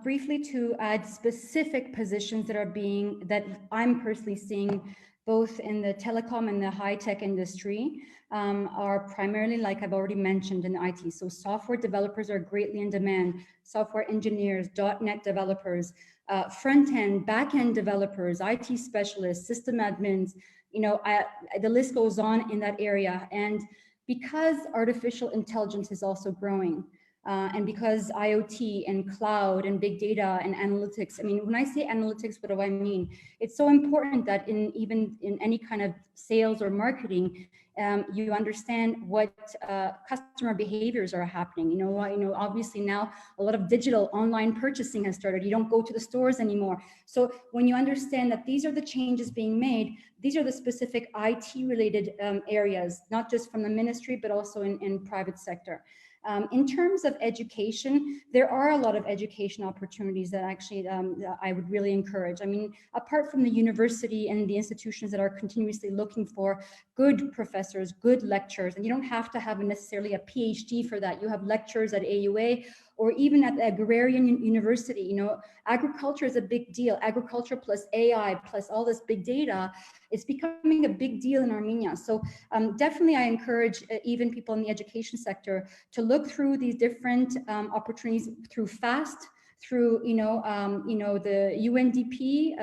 Briefly to add specific positions that I'm personally seeing both in the telecom and the high-tech industry are primarily, like I've already mentioned, in IT. So software developers are greatly in demand, software engineers, .NET developers, front-end, back-end developers, IT specialists, system admins, the list goes on in that area. And because artificial intelligence is also growing, and because IoT and cloud and big data and analytics, I mean, when I say analytics, what do I mean? It's so important that even in any kind of sales or marketing, you understand what customer behaviors are happening. Obviously now a lot of digital online purchasing has started. You don't go to the stores anymore. So when you understand that these are the changes being made, these are the specific IT related areas, not just from the ministry, but also in private sector. In terms of education, there are a lot of education opportunities that actually I would really encourage. I mean, apart from the university and the institutions that are continuously looking for good professors, good lecturers, and you don't have to have necessarily a PhD for that. You have lecturers at AUA or even at the agrarian university. Agriculture is a big deal. Agriculture plus AI plus all this big data, it's becoming a big deal in Armenia. So definitely I encourage even people in the education sector to look through these different opportunities through FAST, through the UNDP,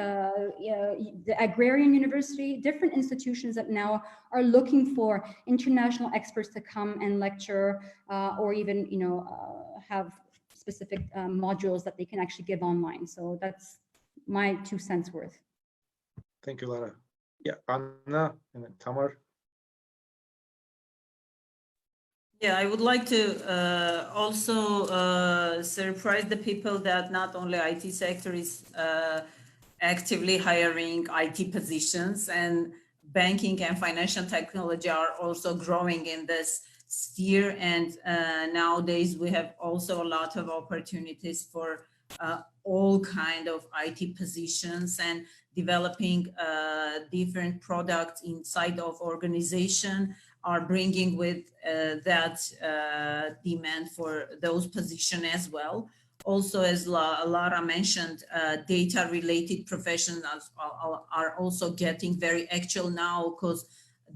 the Agrarian University, different institutions that now are looking for international experts to come and lecture or even have specific modules that they can actually give online. So that's my 2 cents worth. Thank you, Lara. Yeah, Anna and then Tamar. Yeah, I would like to also surprise the people that not only IT sector is actively hiring IT positions, and banking and financial technology are also growing in this sphere. And nowadays we have also a lot of opportunities for all kind of IT positions, and developing different products inside of organization are bringing with that demand for those positions as well. Also, as Lara mentioned, data-related professionals are also getting very actual now, because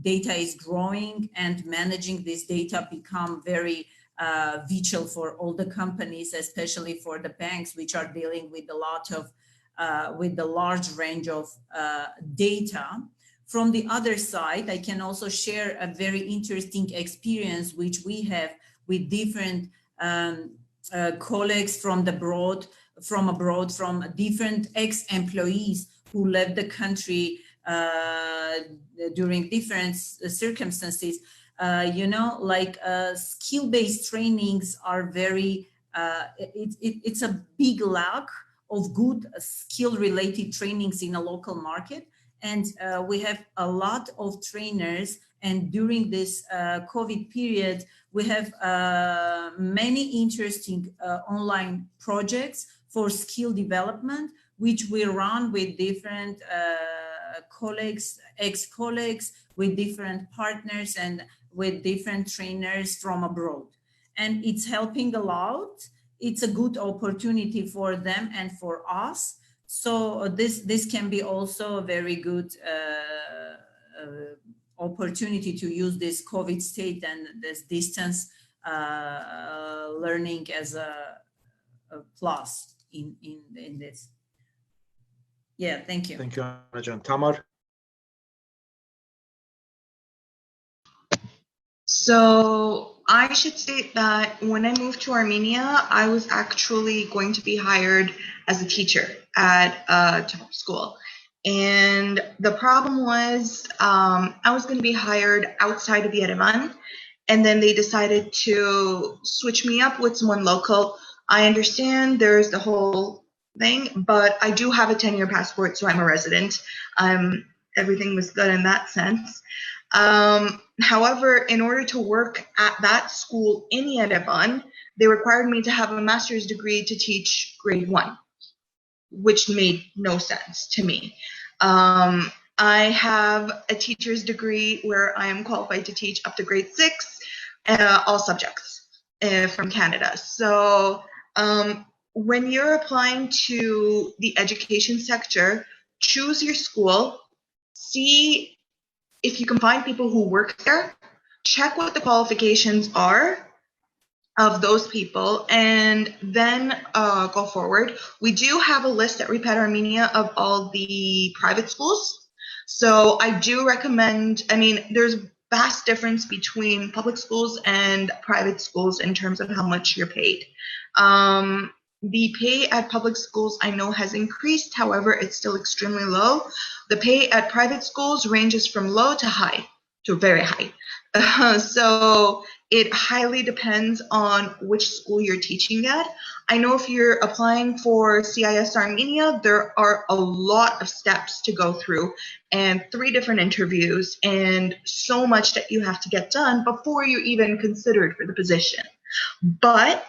data is growing and managing this data become very vital for all the companies, especially for the banks, which are dealing with a lot of with the large range of data. From the other side, I can also share a very interesting experience which we have with different colleagues from abroad, from different ex-employees who left the country during different circumstances. Skill-based trainings are very, it's a big lack of good skill-related trainings in a local market. And we have a lot of trainers, and during this COVID period, we have many interesting online projects for skill development, which we run with different colleagues, ex-colleagues, with different partners and with different trainers from abroad. And it's helping a lot. It's a good opportunity for them and for us. So this can be also a very good opportunity to use this COVID state and this distance learning as a plus in this. Yeah, thank you. Thank you, Najarian. Tamar. So I should state that when I moved to Armenia, I was actually going to be hired as a teacher at a top school. And the problem was I was going to be hired outside of Yerevan, and then they decided to switch me up with someone local. I understand there's the whole thing, but I do have a 10-year passport, so I'm a resident. Everything was good in that sense. However, in order to work at that school in Yerevan, they required me to have a master's degree to teach grade 1, which made no sense to me. I have a teacher's degree where I am qualified to teach up to grade 6, all subjects from Canada. So when you're applying to the education sector, choose your school, see if you can find people who work there, check what the qualifications are of those people, and then go forward. We do have a list at Repat Armenia of all the private schools. So I do recommend, I mean, there's vast difference between public schools and private schools in terms of how much you're paid. The pay at public schools I know has increased, however, it's still extremely low. The pay at private schools ranges from low to high, to very high. So it highly depends on which school you're teaching at. I know if you're applying for CIS Armenia, there are a lot of steps to go through and 3 different interviews and so much that you have to get done before you're even considered for the position. But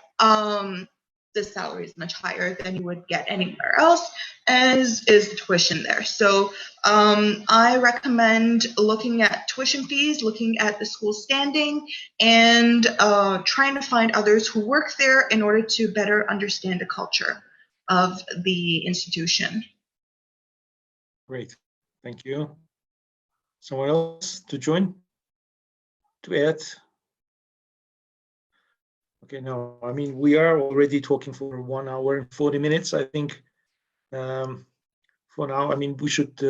the salary is much higher than you would get anywhere else, as is the tuition there. So I recommend looking at tuition fees, looking at the school standing, and trying to find others who work there in order to better understand the culture of the institution. Great, thank you. Someone else to join, to add? Okay, no, I mean, we are already talking for 1 hour and 40 minutes. I think for now, I mean, we should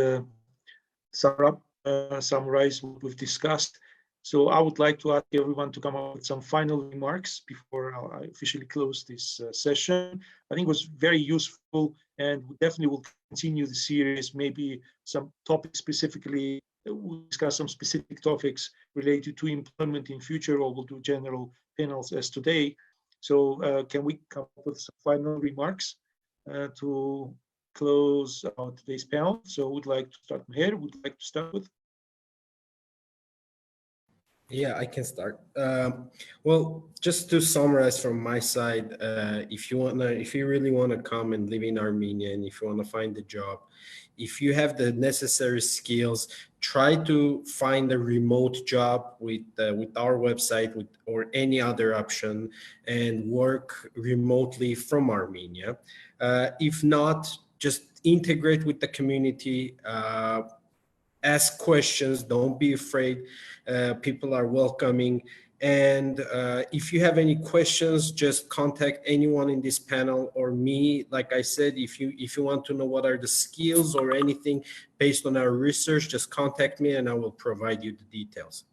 summarize what we've discussed. So I would like to ask everyone to come up with some final remarks before I officially close this session. I think it was very useful, and we definitely will continue the series, maybe some topics specifically. We'll discuss some specific topics related to employment in future, or we'll do general panels as today. So can we come up with some final remarks to close out today's panel? So would like to start Mher, would like to start with? Yeah, I can start. Well, just to summarize from my side, if you really want to come and live in Armenia, and if you want to find a job, if you have the necessary skills, try to find a remote job with our website or any other option, and work remotely from Armenia. If not, just integrate with the community. Ask questions, don't be afraid. People are welcoming. And if you have any questions, just contact anyone in this panel or me. Like I said, if you want to know what are the skills or anything based on our research, just contact me and I will provide you the details.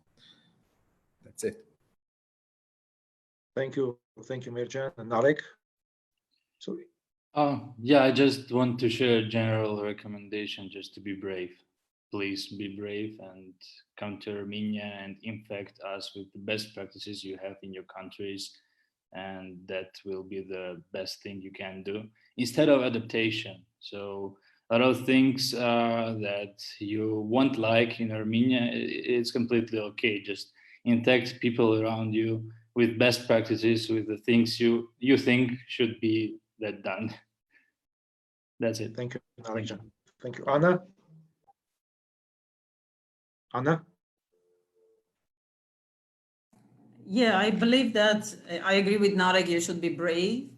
That's it. Thank you, Mirjan and Narek. So, yeah, I just want to share a general recommendation, just to be brave. Please be brave and come to Armenia and infect us with the best practices you have in your countries, and that will be the best thing you can do instead of adaptation. So a lot of things that you won't like in Armenia, it's completely okay. Just infect people around you with best practices, with the things you think should be that done. That's it. Thank you, Narek. Thank you, Anna. Anna? Yeah, I believe that I agree with Narek. You should be brave.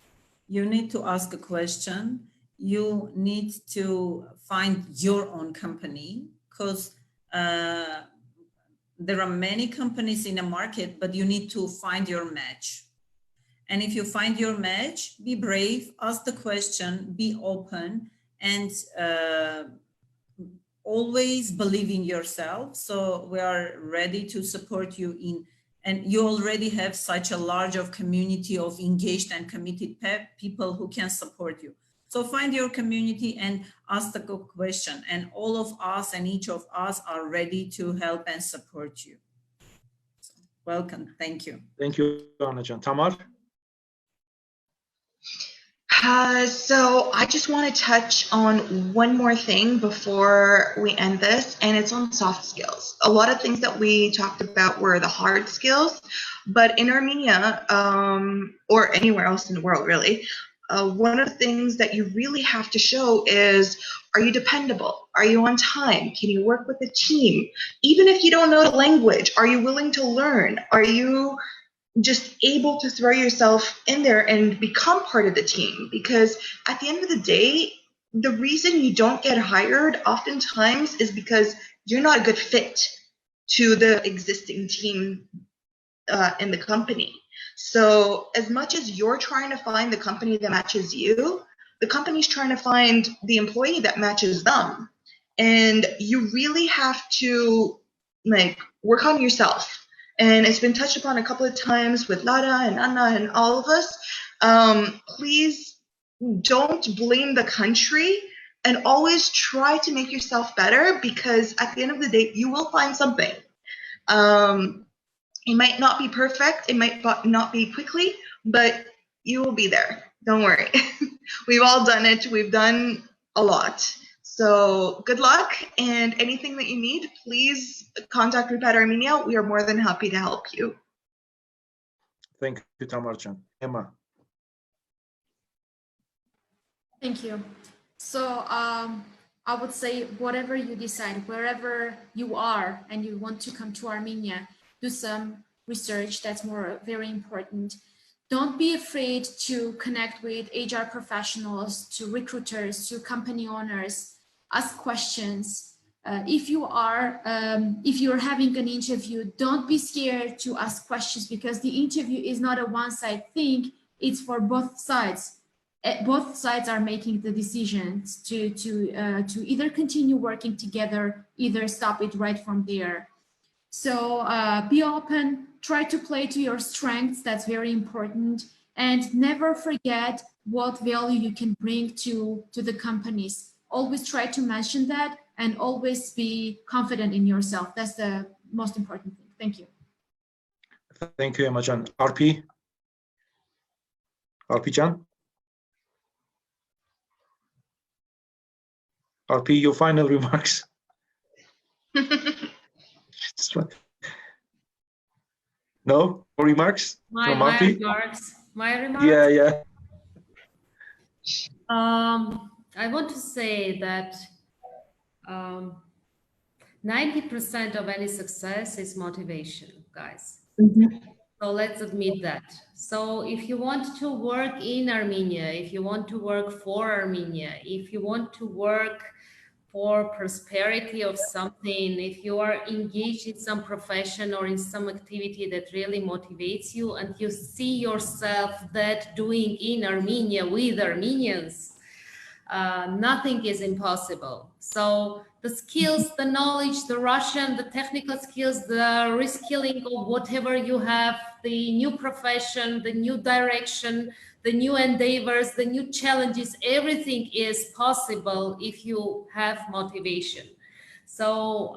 You need to ask a question. You need to find your own company, because there are many companies in the market, but you need to find your match. And if you find your match, be brave, ask the question, be open, and always believe in yourself. So we are ready to support you in, and you already have such a large of community of engaged and committed people who can support you. So find your community and ask the question, and all of us and each of us are ready to help and support you. So, welcome, thank you. Thank you, Anna-Can. Tamar? So I just want to touch on one more thing before we end this, and it's on soft skills. A lot of things that we talked about were the hard skills, but in Armenia, or anywhere else in the world really, one of the things that you really have to show is, are you dependable? Are you on time? Can you work with a team? Even if you don't know the language, are you willing to learn? Are you just able to throw yourself in there and become part of the team? Because at the end of the day, the reason you don't get hired oftentimes is because you're not a good fit to the existing team in the company. So as much as you're trying to find the company that matches you, the company's trying to find the employee that matches them. And you really have to work on yourself. And it's been touched upon a couple of times with Lara and Anna and all of us. Please don't blame the country and always try to make yourself better, because at the end of the day, you will find something. It might not be perfect, it might not be quickly, but you will be there. Don't worry. We've all done it. We've done a lot. So good luck, and anything that you need, please contact Repat Armenia. We are more than happy to help you. Thank you, Tamarjan. Emma. Thank you. So I would say whatever you decide, wherever you are and you want to come to Armenia, do some research. That's very important. Don't be afraid to connect with HR professionals, to recruiters, to company owners. Ask questions. If you're having an interview, don't be scared to ask questions, because the interview is not a one-side thing. It's for both sides. Both sides are making the decisions to either continue working together, either stop it right from there. So be open, try to play to your strengths. That's very important. And never forget what value you can bring to the companies. Always try to mention that, and always be confident in yourself. That's the most important thing. Thank you. Thank you, Emma-Can. Arpi? Arpi-Can? Arpi, your final remarks? No remarks from Arpi? My remarks. Yeah. I want to say that 90% of any success is motivation, guys. So let's admit that. So if you want to work in Armenia, if you want to work for Armenia, if you want to work for prosperity of something, if you are engaged in some profession or in some activity that really motivates you, and you see yourself that doing in Armenia with Armenians, nothing is impossible. So the skills, the knowledge, the Russian, the technical skills, the reskilling of whatever you have, the new profession, the new direction, the new endeavors, the new challenges, everything is possible if you have motivation. So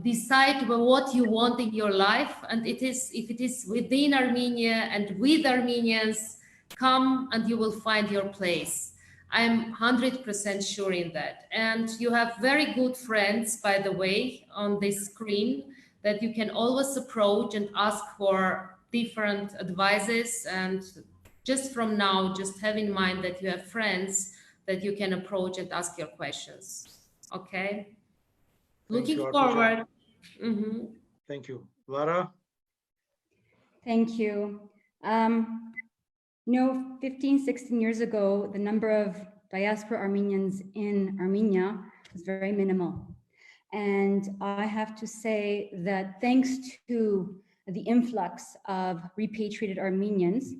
decide what you want in your life, and if it is within Armenia and with Armenians, come and you will find your place. I'm 100% sure in that. And you have very good friends, by the way, on this screen that you can always approach and ask for different advices. And just from now, just have in mind that you have friends that you can approach and ask your questions. Okay? Looking forward. Thank you. Lara? Thank you. 15, 16 years ago, the number of diaspora Armenians in Armenia was very minimal. And I have to say that thanks to the influx of repatriated Armenians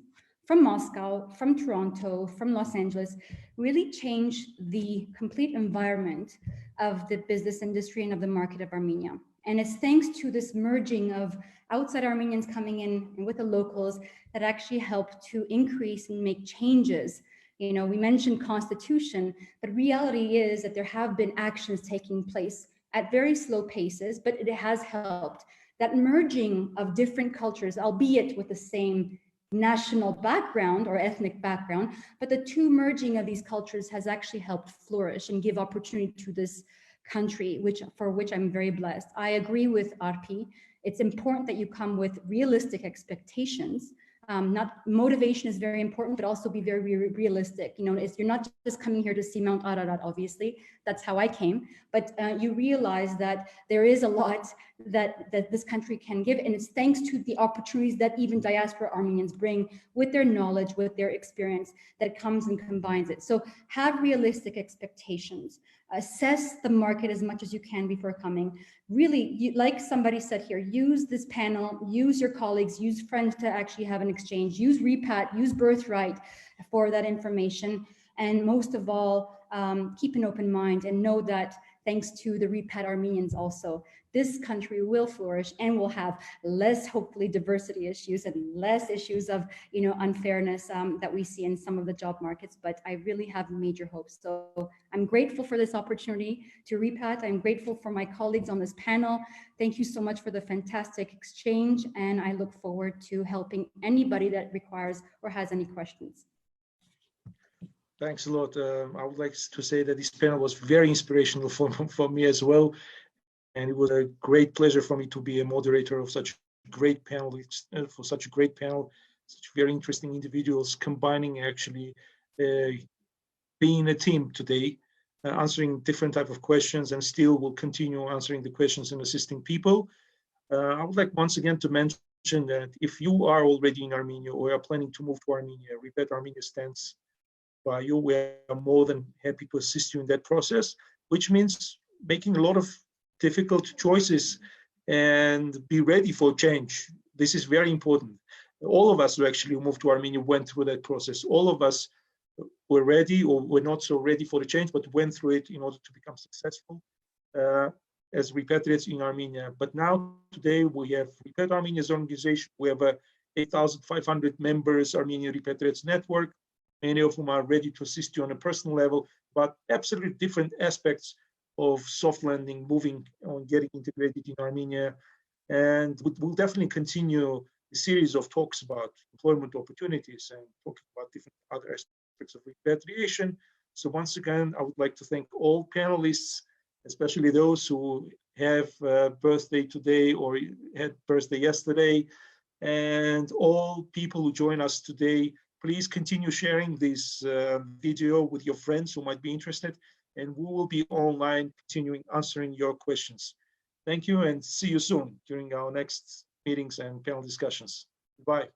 from Moscow, from Toronto, from Los Angeles, really changed the complete environment of the business industry and of the market of Armenia. And it's thanks to this merging of outside Armenians coming in and with the locals that actually helped to increase and make changes. You know, we mentioned constitution, but reality is that there have been actions taking place at very slow paces, but it has helped. That merging of different cultures, albeit with the same national background or ethnic background, but the two merging of these cultures has actually helped flourish and give opportunity to this country, for which I'm very blessed. I agree with Arpi. It's important that you come with realistic expectations. Not motivation is very important, but also be very realistic. You know, you're not just coming here to see Mount Ararat, obviously. That's how I came. But you realize that there is a lot that this country can give, and it's thanks to the opportunities that even diaspora Armenians bring with their knowledge, with their experience, that comes and combines it. So have realistic expectations. Assess the market as much as you can before coming. Really, like somebody said here, use this panel, use your colleagues, use friends to actually have an exchange, use Repat, use Birthright for that information. And most of all, keep an open mind and know that thanks to the Repat Armenians also, this country will flourish and will have less, hopefully, diversity issues and less issues of, you know, unfairness that we see in some of the job markets. But I really have major hopes. So I'm grateful for this opportunity to Repat. I'm grateful for my colleagues on this panel. Thank you so much for the fantastic exchange. And I look forward to helping anybody that requires or has any questions. Thanks a lot. I would like to say that this panel was very inspirational for me as well. And it was a great pleasure for me to be a moderator of such a great panel, for such a great panel, such very interesting individuals combining actually being a team today, answering different type of questions, and still will continue answering the questions and assisting people. I would like once again to mention that if you are already in Armenia or are planning to move to Armenia, Repat Armenia stands by you. We are more than happy to assist you in that process, which means making a lot of difficult choices and be ready for change. This is very important. All of us who actually moved to Armenia went through that process. All of us were ready or were not so ready for the change, but went through it in order to become successful as repatriates in Armenia. But now today we have Repat Armenia's organization. We have a 8,500 members Armenian Repatriates Network. Many of whom are ready to assist you on a personal level, but absolutely different aspects of soft landing, moving on, getting integrated in Armenia. And we'll definitely continue a series of talks about employment opportunities and talking about different other aspects of repatriation. So once again, I would like to thank all panelists, especially those who have birthday today or had birthday yesterday, and all people who join us today. Please continue sharing this video with your friends who might be interested, and we will be online continuing answering your questions. Thank you, and see you soon during our next meetings and panel discussions. Bye.